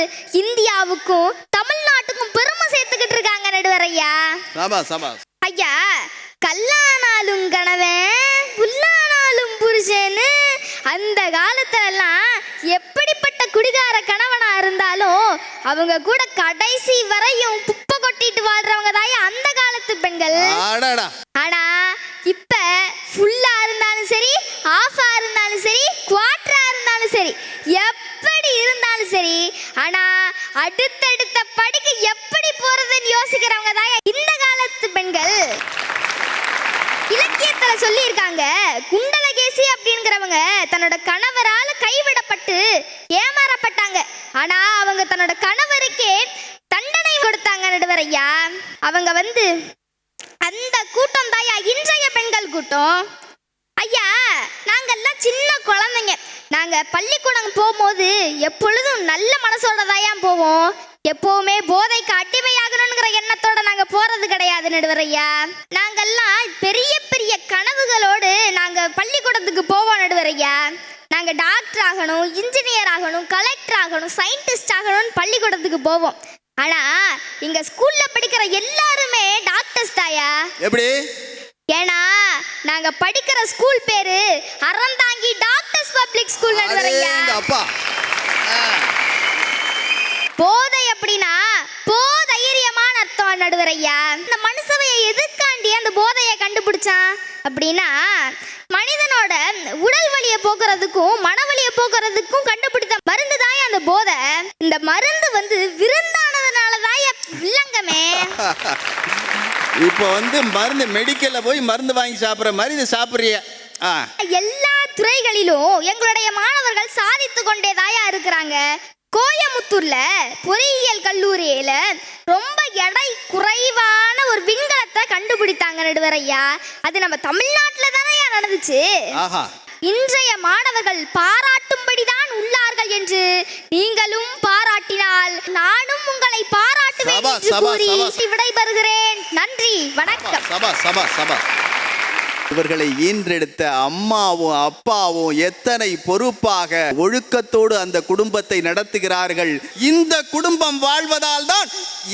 இந்தியாவுக்கும் தமிழ்நாட்டுக்கும் பெருமை சேர்த்துக்கிட்டு இருக்காங்க நடுவர் ஐயா. ஐயா, கல்லானாலும் கணவன் புல்லானாலும் புருஷன்னு அந்த காலத்துல எல்லாம் எப்படிப்பட்ட குடிகார கணவனா இருந்தாலும் அவங்க கூட கடைசி வரையும் குப்பை கொட்டிட்டு வாழ்றவங்க தான் அந்த காலத்து பெண்கள். ஆனா இப்ப ஃபுல்லா இருந்தாலும் சரி, ஆஃபா இருந்தாலும் சரி, குவார்டரா இருந்தாலும் சரி, எப்படி இருந்தாலும் சரி, ஆனா அடுத்தடுத்த படிக்கு எப்படி போறதுன்னு யோசிக்கிறவங்க தான் இந்த காலத்து பெண்கள். இலக்கியத்துல சொல்லி இருக்காங்க, குண்டலகேசி அப்படிங்கிறவங்க தன்னோட கணவரால கைவிடப்பட்டு ஏமாறப்பட்டாங்க. ஆனா அவங்க தன்னோட கணவருக்கே தண்டனை கொடுத்தாங்க நடுவர் ஐயா. அவங்க அந்த கூட்டம் தாயா இன்றைய பெண்கள் கூட்டம். ஐயா, நாங்கெல்லாம் சின்ன குழந்தைங்க. நாங்க பள்ளிக்கூடம் போகும்போது எப்பொழுதும் நல்ல மனசோட தாயா போவோம். எப்பவுமே போதைக்கு அடிமையாகணுங்கிற எண்ணத்தோட நாங்க போறது கிடையாது நடுவர் ஐயா. நாங்கெல்லாம் பெரிய பெரிய கனவுகளோடு நாங்க பள்ளிக்கூடத்துக்கு போவோம் நடுவர் ஐயா. நாங்க டாக்டர் ஆகணும், இன்ஜினியர் ஆகணும், கலெக்டர் ஆகணும், சயின்டிஸ்ட் ஆகணும்னு பள்ளிக்கூடத்துக்கு போவோம். ஆனா இங்க ஸ்கூல்ல படிக்கிற எல்லாருமே டாக்டர்ஸ் ஆரம்பிச்சிட்டாயா? எப்படி? ஏன்னா நாங்க படிக்கிற ஸ்கூல் பேரு அறந்தாங்கி டாக்டர்ஸ் பப்ளிக் ஸ்கூல் நடுவரையா. அப்பா போதை அப்படின்னா போதைரியமான அர்த்தம் நடுவரையா. இந்த மனுஷவையை எதுக்காண்டி அந்த போதையை கண்டுபிடிச்சான் அப்படின்னா மனிதனோட உடல் வலியை போக்குறதுக்கும் மனவலியை போக்குறதுக்கும் கண்டுபிடித்த மருந்து தான் அந்த போதை. இந்த மருந்து விருந்தானதுனாலதான் இல்லங்கமே. இப்போ மருந்து மெடிக்கல்ல போய் மருந்து வாங்கி சாப்பிடுற மாதிரி இது சாப்பிடுறிய. எல்லா துறைகளிலும் எங்களுடைய மாணவர்கள் சாதித்து கொண்டே தாயா இருக்கிறாங்க. கோயமுத்தூர்ல பொறியியல் கல்லூரியில ரொம்ப எடை குறைவான ஒரு விண்கலத்தை கண்டுபிடித்தாங்க நடுவரையா. அது நம்ம தமிழ்நாட்டுல தானே நடந்துச்சு. இன்றைய மாணவர்கள் பாராட்டும்படிதான் உள்ளார்கள் என்று நீங்களும் பாராட்டினால் நானும் உங்களை பாராட்டுவேன் என்று கூறி விடைபெறுகிறேன். நன்றி, வணக்கம். இவர்களை ஈன்றெடுத்த அம்மாவும் அப்பாவும் எத்தனை பொறுப்பாக ஒழுக்கத்தோடு அந்த குடும்பத்தை நடத்துகிறார்கள். இந்த குடும்பம் வாழ்வதால் தான்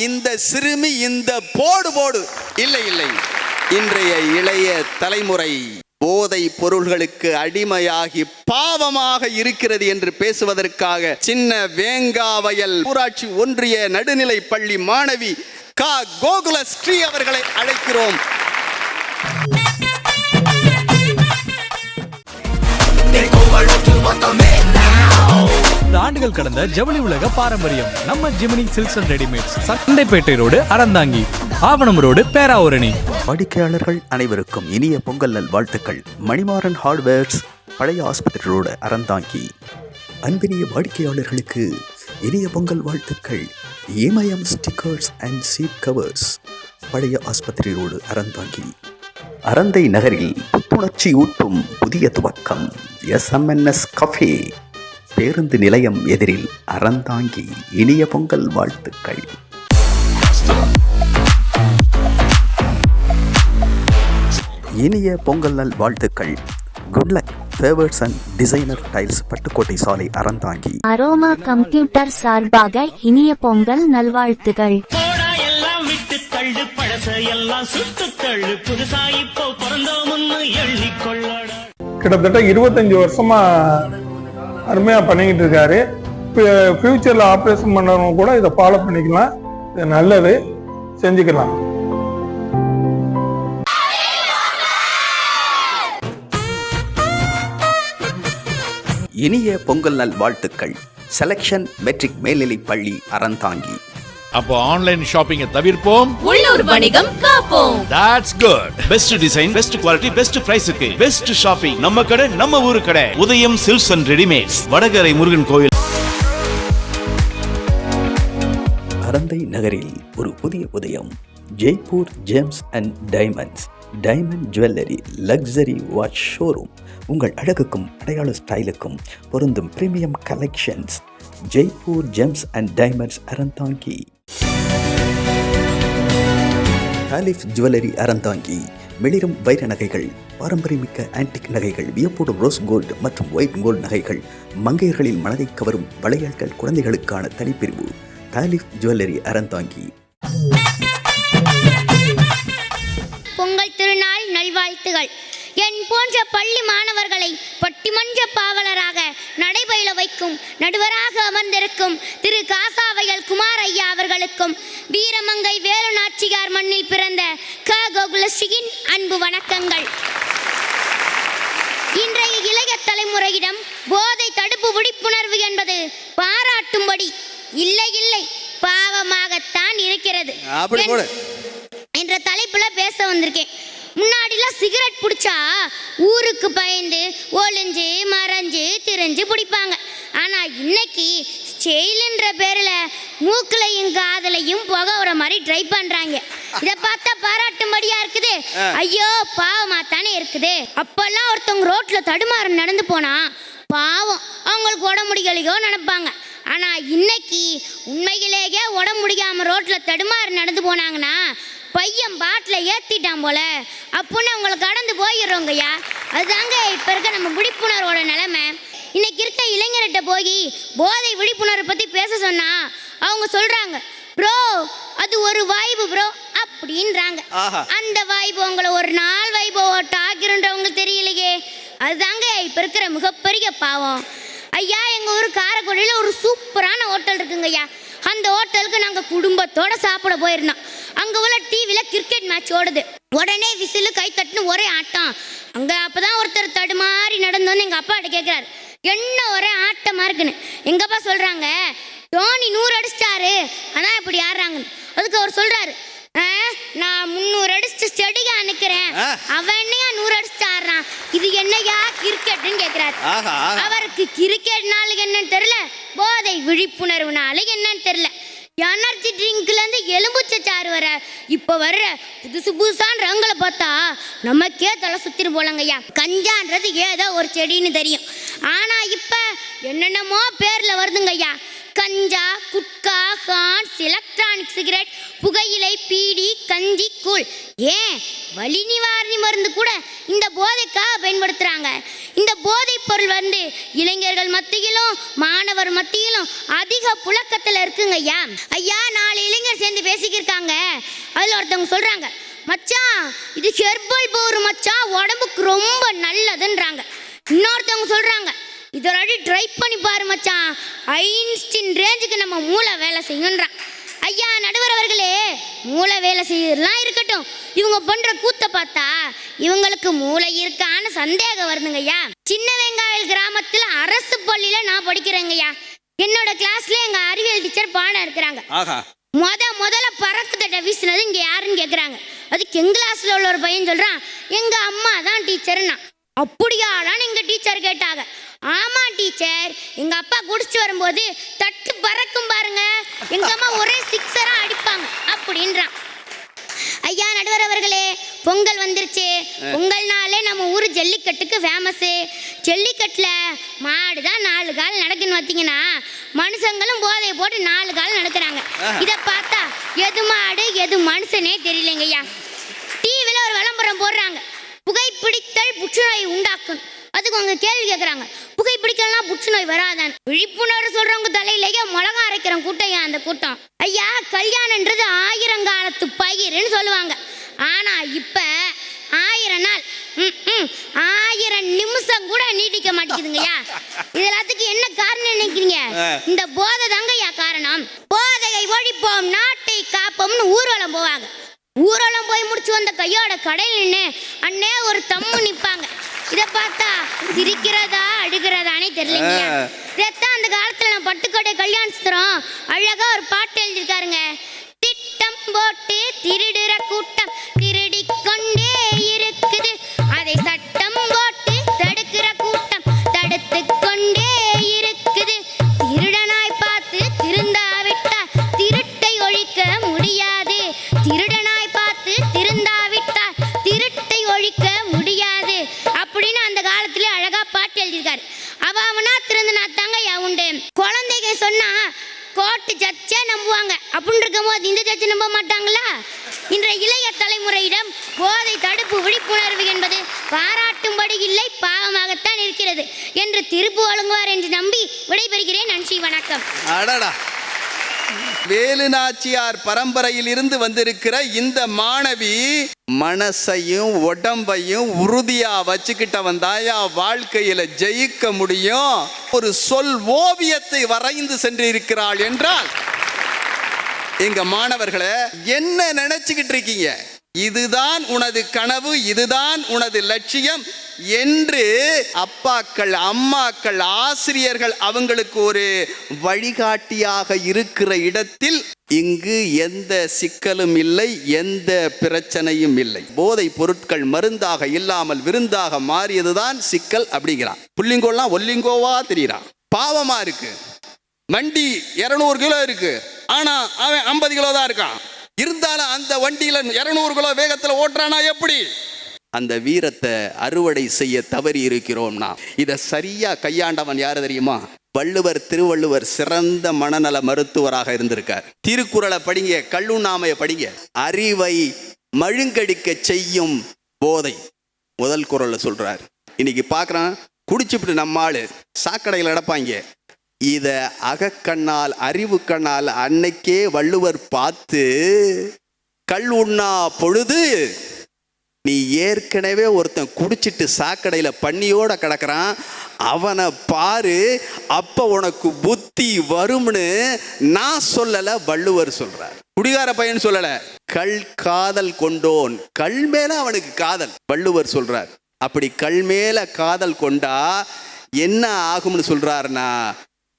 இந்த சிறுமி இந்த போடு இல்லை. இன்றைய இளைய தலைமுறை போதை பொருள்களுக்கு அடிமையாகி பாவமாக இருக்கிறது என்று பேசுவதற்காக சின்ன வேங்காவயல் ஊராட்சி ஒன்றிய நடுநிலை பள்ளி மாணவி கா கோகுல ஸ்ரீ அவர்களை அழைக்கிறோம். ஆண்டுகள் கடந்த ஜவுளி உலக பாரம்பரியம் நம்ம chimney silks and readymades, Santhaipettai road, Aranthangi, ஆவணம் ரோடு, பேராவூரணி. வாடிக்கையாளர்கள் அனைவருக்கும் இனிய பொங்கல் நல் வாழ்த்துக்கள். மணிமாறன் ஹார்ட்வேர்ஸ், பழைய ஆஸ்பத்திரி ரோடு, அறந்தாங்கி. அன்பினிய வாடிக்கையாளர்களுக்கு இனிய பொங்கல் வாழ்த்துக்கள். ஏமயம் ஸ்டிக்கர்ஸ் அண்ட் சீட் கவர்ஸ், பழைய ஆஸ்பத்திரி ரோடு, அறந்தாங்கி. அரந்தை நகரில் புத்துணர்ச்சி ஊட்டும் புதிய துவக்கம் SMNS கஃபே, பேருந்து நிலையம் எதிரில், அறந்தாங்கி. இனிய பொங்கல் வாழ்த்துக்கள். இனிய பொங்கல் நல் வாழ்த்துக்கள். Good luck favours and designer tiles, Pattukkottai சாலை, அறந்தாங்கி. அரோமா கம்ப்யூட்டர் சார்பாக இனிய பொங்கல் நல்வாழ்த்துகள். கிட்டத்தட்ட 25 வருஷமா அருமையா பண்ணிக்கிட்டு இருக்காரு. ஃபியூச்சர்ல ஆப்ரேஷன் பண்றவங்க கூட இதை ஃபாலோ பண்ணிக்கலாம். இது நல்லது, செஞ்சுக்கலாம். இனிய பொங்கல் நல் வாழ்த்துக்கள். செலக்ஷன் மெட்ரிக் மேல்நிலை பள்ளி, அறந்தாங்கி. அப்போ ஆன்லைன் ஷாப்பிங்கை தவிர்ப்போம், உள்ளூர் வணிகம் காப்போம். That's good. Best design, best quality, best பிரைஸ்க்கு பெஸ்ட் ஷாப்பிங் நம்ம கடை, நம்ம ஊரு கடை. Udhayam silks and readymades, Vadakarai Murugan கோயில். அரந்தை நகரில் ஒரு புதிய உதயம். Jaipur gems and diamonds, diamond jewellery, luxury watch showroom. உங்கள் அழகுக்கும் அடையாள ஸ்டைலுக்கும் பொருந்தும் premium collections. Jaipur gems and diamonds, Aranthangi. Thalif jewellery, Aranthangi. மிளிரும் வைர நகைகள், பாரம்பரியமிக்க ஆன்டிக் நகைகள், வியப்போடும் ரோஸ் கோல்டு மற்றும் ஒயிட் கோல்டு நகைகள், மங்கையர்களின் மனதை கவரும் வளையல்கள், குழந்தைகளுக்கான தனிப்பிரிவு. தாலிஃப் ஜுவல்லரி, அறந்தாங்கி. பொங்கல் திருநாள் நல்வாழ்த்துகள். என் போன்ற பள்ளி மாணவர்களை பட்டிமன்ற பாவலராக நடைபயில வைக்கும் நடுவராக அமர்ந்திருக்கும் திரு காசாவயல் குமார் ஐயா அவர்களுக்கும் வீரமங்கை வேலு நாச்சியார் மண்ணில் பிறந்த க கோகுலஸ்ரீயின் அன்பு வணக்கங்கள். இன்றைய இளைய தலைமுறையிடம் போதை தடுப்பு விழிப்புணர்வு என்பது பாராட்டும்படி இல்லை பாவமாகத்தான் இருக்கிறது என்ற தலைப்புல பேச வந்திருக்கேன். முன்னாடிலாம் சிகரெட் பிடிச்சா ஊருக்கு பயந்து ஒளிஞ்சு மறைஞ்சு திரிஞ்சு பிடிப்பாங்க. ஆனா இன்னைக்கு ஸ்டைல்ன்ற பேர்ல மூக்குலையும் காதலையும் புகை வர மாதிரி ட்ரை பண்றாங்க. இதை பார்த்தா பாராட்டும்படியா இருக்குது, ஐயோ பாவமா தானே இருக்குது. அப்பெல்லாம் ஒருத்தவங்க ரோட்ல தடுமாறு நடந்து போனா பாவம் அவங்களுக்கு உடம்பு முடியலையோ நினைப்பாங்க. ஆனா இன்னைக்கு உண்மையிலேயே உடம்பு முடியாம ரோட்ல தடுமாறு நடந்து போனாங்கன்னா பையன் பாட்டில் ஏற்றிட்டான் போல அப்படின்னு அவங்களை கடந்து போயிடுறோங்கய்யா. அதுதாங்க இப்போ இருக்க நம்ம விழிப்புணர்வோட நிலைமை. இன்னைக்கு இருக்க இளைஞர்கிட்ட போய் போதை விழிப்புணர்வை பற்றி பேச சொன்னா அவங்க சொல்கிறாங்க, ப்ரோ அது ஒரு வாய்ப்பு ப்ரோ அப்படி அப்படின்றாங்க. அந்த வைபவங்களை ஒரு நாள் வைபவம் ஆக்கிருன்றவங்களுக்கு தெரியலையே, அதுதாங்க இப்ப இருக்கிற மிகப்பெரிய பாவம். ஐயா, எங்க ஊர் காரைக்குடியில ஒரு சூப்பரான ஹோட்டல் இருக்குங்க ஐயா. அந்த ஹோட்டலுக்கு நாங்க குடும்பத்தோட சாப்பிட போயிருந்தோம். அங்க உள்ள டிவில கிரிக்கெட் மேட்ச் ஓடுது. உடனே விசிலு கை தட்டுன்னு ஒரே ஆட்டம். அங்க அப்பதான் ஒருத்தர் தடுமாறி நடந்தோன்னு எங்க அப்பா கிட்ட கேட்கிறாரு, என்ன ஒரே ஆட்டமா இருக்குன்னு. எங்க அப்பா சொல்றாங்க, தோனி 100 அடிச்சிட்டாரு, அதான் இப்படி ஆடுறாங்கன்னு. அதுக்கு அவர் சொல்றாரு, நான் 300 அடிச்சு ஸ்டெடியா நிக்கிறேன், அவன் என்னையா 100 அடிச்சு ஆடுறான், இது என்னையா கிரிக்கெட்னு கேட்கிறாரு. அவருக்கு கிரிக்கெட்னால என்னன்னு தெரியல, போதை விழிப்புணர்வுனால என்னன்னு தெரியல. எனர்ஜி ட்ரிங்க்ல இருந்து எலும்புச்சாறு வர இப்ப வர்ற புதுசு புதுசான ரங்களை பார்த்தா நமக்கே தலை சுத்திரு போலங்கய்யா. கஞ்சான்றது ஏதோ ஒரு செடின்னு தெரியும், ஆனா இப்ப என்னென்னமோ பேர்ல வருதுங்க ஐயா. கஞ்சா, குட்கா, ஹான்ஸ், எலக்ட்ரானிக் சிகரெட், புகையிலை, பீடி, கஞ்சி, கூழ், ஏன் வலி நிவாரணி மருந்து கூட இந்த போதைக்காக பயன்படுத்துறாங்க. இந்த போதைப் பொருள் இளைஞர்கள் மத்தியிலும் மாணவர் மத்தியிலும் அதிக புழக்கத்தில் இருக்குங்க ஐயா. ஐயா, 4 இளைஞர் சேர்ந்து பேசிக்கிருக்காங்க. அதுல ஒருத்தவங்க சொல்றாங்க, மச்சான் இது ஹெர்பல் பவுர் மச்சான், உடம்புக்கு ரொம்ப நல்லதுன்றாங்க. இன்னொருத்தவங்க சொல்றாங்க, இது ஒரு அடி ட்ரை பண்ணி பாரு மச்சான், ஐன்ஸ்டீன் ரேஞ்சுக்கு நம்ம மூளை வேலை செய்யுன்றான். ஐயா நடுவர் அவர்களே, மூளை வேலை செய்யறதுலாம் இருக்கட்டும், இவங்க பண்ற கூத்த பார்த்தா இவங்களுக்கு மூளை இருக்கான்னு சந்தேகம் வருதுங்க ஐயா. சின்ன வெங்காயம் கிராமத்துல அரசு பள்ளியில நான் படிக்கிறேங்க ஐயா. என்னோட கிளாஸ்ல எங்க அறிவியல் டீச்சர் பாடம் எடுக்கிறாங்க. முதல்ல பறக்கு தட்டை வீசினது இங்க யாருன்னு கேக்குறாங்க. அதுக்கு எங்க கிளாஸ்ல உள்ள ஒரு பையன் சொல்றான், எங்க அம்மா தான் டீச்சர்னா. அப்படியாடான்னு எங்க டீச்சர் கேட்டாங்க. ஆமா டீச்சர், எங்க அப்பா குடிச்சிட்டு வரும்போது தட்டு பறக்கும் பாருங்க, எங்க அம்மா ஒரே சிக்ஸரா அடிப்பாங்க அப்படின்றான். ஐயா நடுவர் அவர்களே, பொங்கல் வந்துருச்சு. பொங்கல்னாலே நம்ம ஊர் ஜல்லிக்கட்டுக்கு ஃபேமஸ். ஜல்லிக்கட்டுல மாடு தான் 4 கால் நடக்குன்னு பார்த்தீங்கன்னா, மனுஷங்களும் போதையை போட்டு 4 கால் நடக்கிறாங்க. இதை பார்த்தா எது மாடு எது மனுஷனே தெரியலைங்க ஐயா. டிவில ஒரு விளம்பரம் போடுறாங்க, புகைப்பிடித்தல் புற்றுநோய் உண்டாக்கும். அதுக்கு அவங்க கேள்வி கேட்குறாங்க, புகைப்பிடிக்கலாம் புற்றுநோய் வராதான். விழிப்புணர்வு சொல்றவங்க தலையிலேயே மிளகா அரைக்கிற கூட்டம் அந்த கூட்டம். ஐயா, கல்யாணன்றது 1000 காலத்து பயிர்னு சொல்லுவாங்க. ஆனா இப்ப 1000 நாள் 1000 நிமிஷம் கூட நீட்டிக்க மாட்டேங்குதுங்கய்யா. இது எல்லாத்துக்கும் என்ன காரணம் நினைக்கிறீங்க? இந்த போதை தாங்கய்யா காரணம். போதையை ஒழிப்போம், நாட்டை காப்போம்னு ஊர்வலம் போவாங்க. ஊர்வலம் போய் முடிச்சு வந்த கையோட கடையில் நின்று அண்ணே ஒரு தம்மு நிற்பாங்க. இதை பார்த்தா சிரிக்கிறதா அழுகிறதானே தெரியலங்க. இதைத்தான் அந்த காலத்துல நான் பட்டுக்கோட்டை கல்யாண சித்திரம் அழகா ஒரு பாட்டு எழுதியிருக்காருங்க. திட்டம் போட்டு திருடுற கூட்டம் திருடி கொண்டே இருக்குது, அதை சட்டம் போட்டு தடுக்கிற கூட்டம் தடுத்து கொண்டே இருக்குது. திருடனாய் பார்த்து திருந்தாவிட்டால் திருட்டை ஒழிக்க முடியாது, திருடனாய் பார்த்து திருந்தாவிட்டால் திருட்டை ஒழிக்க முடியாது அப்படின்னு அந்த காலத்துல அழகா பாட்டு எழுதியிருக்காரு. அவனா திருந்தினா தாங்க உண்டு. குழந்தைங்க சொன்னா கோர்ட்டு ஜட்ஜே நம்புவாங்க, அப்படின்னு இருக்கும்போது இந்த ஜட்ஜ் நம்ப மாட்டாங்களா? இன்றைய இளைய தலைமுறையிடம் போதை தடுப்பு விழிப்புணர்வு என்பது பாராட்டும்படி இல்லை, பாவமாகத்தான் இருக்கிறது என்று தீர்ப்பு வழங்குவார் என்று நம்பி விடைபெறுகிறேன். நன்றி, வணக்கம். வேலு நாச்சியார் பரம்பரையில் இருந்து வந்திருக்கிற இந்த மாணவி மனசையும் உடம்பையும் உறுதியா வச்சுக்கிட்டவன் தாயா வாழ்க்கையில ஜெயிக்க முடியும். ஒரு சொல் ஓவியத்தை வரைந்து சென்றிருக்கிறாள் என்றால், எங்க மாணவர்களை என்ன நினைச்சுக்கிட்டு இருக்கீங்க? இதுதான் உனது கனவு, இதுதான் உனது லட்சியம் என்று அப்பாக்கள் அம்மாக்கள் ஆசிரியர்கள் அவங்களுக்கு ஒரு வழிகாட்டியாக இருக்கிற இடத்தில் இங்கு எந்த சிக்கலும் இல்லை, எந்த பிரச்சனையும் இல்லை. போதை பொருட்கள் மருந்தாக இல்லாமல் விருந்தாக மாறியதுதான் சிக்கல் அப்படிங்கிறான். புள்ளிங்கோலாம் ஒல்லிங்கோவா தெரியுறான். பாவமா இருக்கு. வண்டி 200 கிலோ இருக்கு, ஆனா அவன் 50 கிலோ தான் இருக்கான். இருந்தாலும் அந்த வண்டியில 200 கிலோ வேகத்துல ஓட்டுறானா எப்படி? அந்த வீரத்தை அறுவடை செய்ய தவறி இருக்கிறோம்னா இதை சரியா கையாண்டவன் யாரு தெரியுமா? வள்ளுவர். திருவள்ளுவர் சிறந்த மனநல மருத்துவராக இருந்திருக்கார். திருக்குறளை படிங்க, கல்லுண்ணாமையை படிங்க. அறிவை மழுங்கடிக்க செய்யும் போதை முதல் குறள்ல சொல்றாரு. இன்னைக்கு பார்க்குறான், குடிச்சுப்பிட்டு நம்ம ஆளு சாக்கடையில் நடப்பாங்க. இத அகக்கண்ணால் அறிவு கண்ணால் அன்னைக்கே வள்ளுவர் பார்த்து கள் உண்ணா பொழுது நீ ஏற்கனவே ஒருத்தன் குடிச்சிட்டு சாக்கடையில பண்ணியோட கிடக்குறான், அவனை பாரு, அப்ப உனக்கு புத்தி வரும்னு நான் சொல்லல, வள்ளுவர் சொல்றார். குடிகார பையன் சொல்லல, கள் காதல் கொண்டோன், கள் மேல அவனுக்கு காதல், வள்ளுவர் சொல்றார். அப்படி கள் மேல காதல் கொண்டா என்ன ஆகும்னு சொல்றாருன்னா,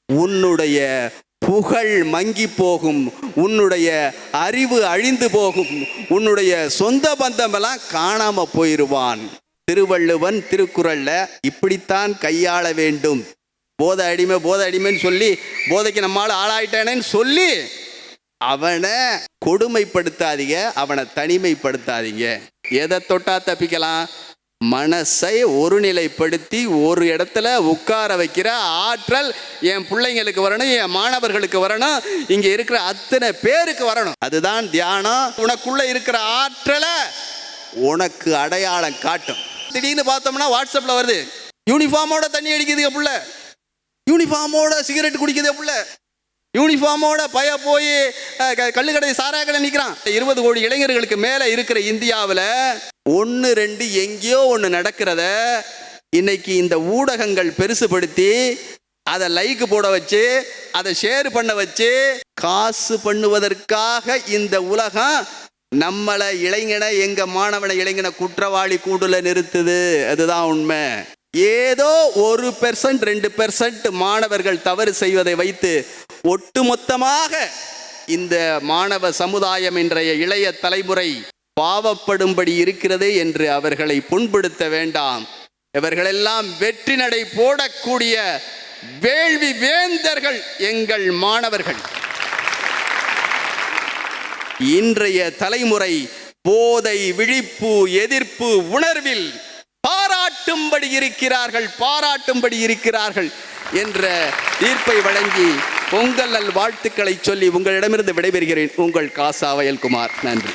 உன்னுடைய புகழ் மங்கி போகும், உன்னுடைய அறிவு அழிந்து போகும், உன்னுடைய சொந்த பந்தமெல்லாம் காணாம போயிருவான். திருவள்ளுவன் திருக்குறள்ல இப்படித்தான் கையாள வேண்டும். போதை அடிமைன்னு சொல்லி போதைக்கு நம்மால் ஆளாயிட்டானேன்னு சொல்லி அவனை கொடுமைப்படுத்தாதீங்க, அவனை தனிமைப்படுத்தாதீங்க. எதை தொட்டா தப்பிக்கலாம்? மனசை ஒருநிலைப்படுத்தி ஒரு இடத்துல உட்கார வைக்கிற ஆற்றல் என் பிள்ளைங்களுக்கு வரணும், என் மாணவர்களுக்கு வரணும், இங்க இருக்கிற அத்தனை பேருக்கு வரணும். அதுதான் தியானம். உனக்குள்ள இருக்கிற ஆற்றலை உனக்கு அடையாளம் காட்டும். திடீர்னு பார்த்தோம்னா வாட்ஸ்அப்ல வருது, யூனிஃபார்மோட தண்ணி அடிக்குது புள்ள, யூனிஃபார்மோட சிகரெட் குடிக்குது புள்ள, யூனிஃபார்மோட பய போய் கள்ளுக்கடை சாராய கடை நிற்கிறான். 20 கோடி இளைஞர்களுக்கு மேல இருக்கிற இந்தியாவில் 1-2 எங்கேயோ ஒன்று நடக்கிறத இன்னைக்கு இந்த ஊடகங்கள் பெருசுபடுத்தி அதை லைக் போட வச்சு அதை ஷேர் பண்ண வச்சு காசு பண்ணுவதற்காக இந்த உலகம் நம்மளை இளைஞனை, எங்க மாணவனை இளைஞனை குற்றவாளி கூண்டுல நிறுத்துது. அதுதான் உண்மை. ஏதோ 1% 2% மாணவர்கள் தவறு செய்வதை வைத்து ஒட்டுமொத்தமாக இந்த மாணவ சமுதாயம், இன்றைய இளைய தலைமுறை பாவப்படும்படி இருக்கிறது என்று அவர்களை புண்படுத்த வேண்டாம். இவர்களெல்லாம் வெற்றி நடை போடக்கூடிய வேள்வி வேந்தர்கள் எங்கள் மாணவர்கள். இன்றைய தலைமுறை போதை விழிப்பு எதிர்ப்பு உணர்வில் பாராட்டும்படி இருக்கிறார்கள் என்ற தீர்ப்பை வழங்கி பொங்கல் நல் வாழ்த்துக்களை சொல்லி உங்களிடமிருந்து விடைபெறுகிறேன். உங்கள் காசா வயல்குமார். நன்றி.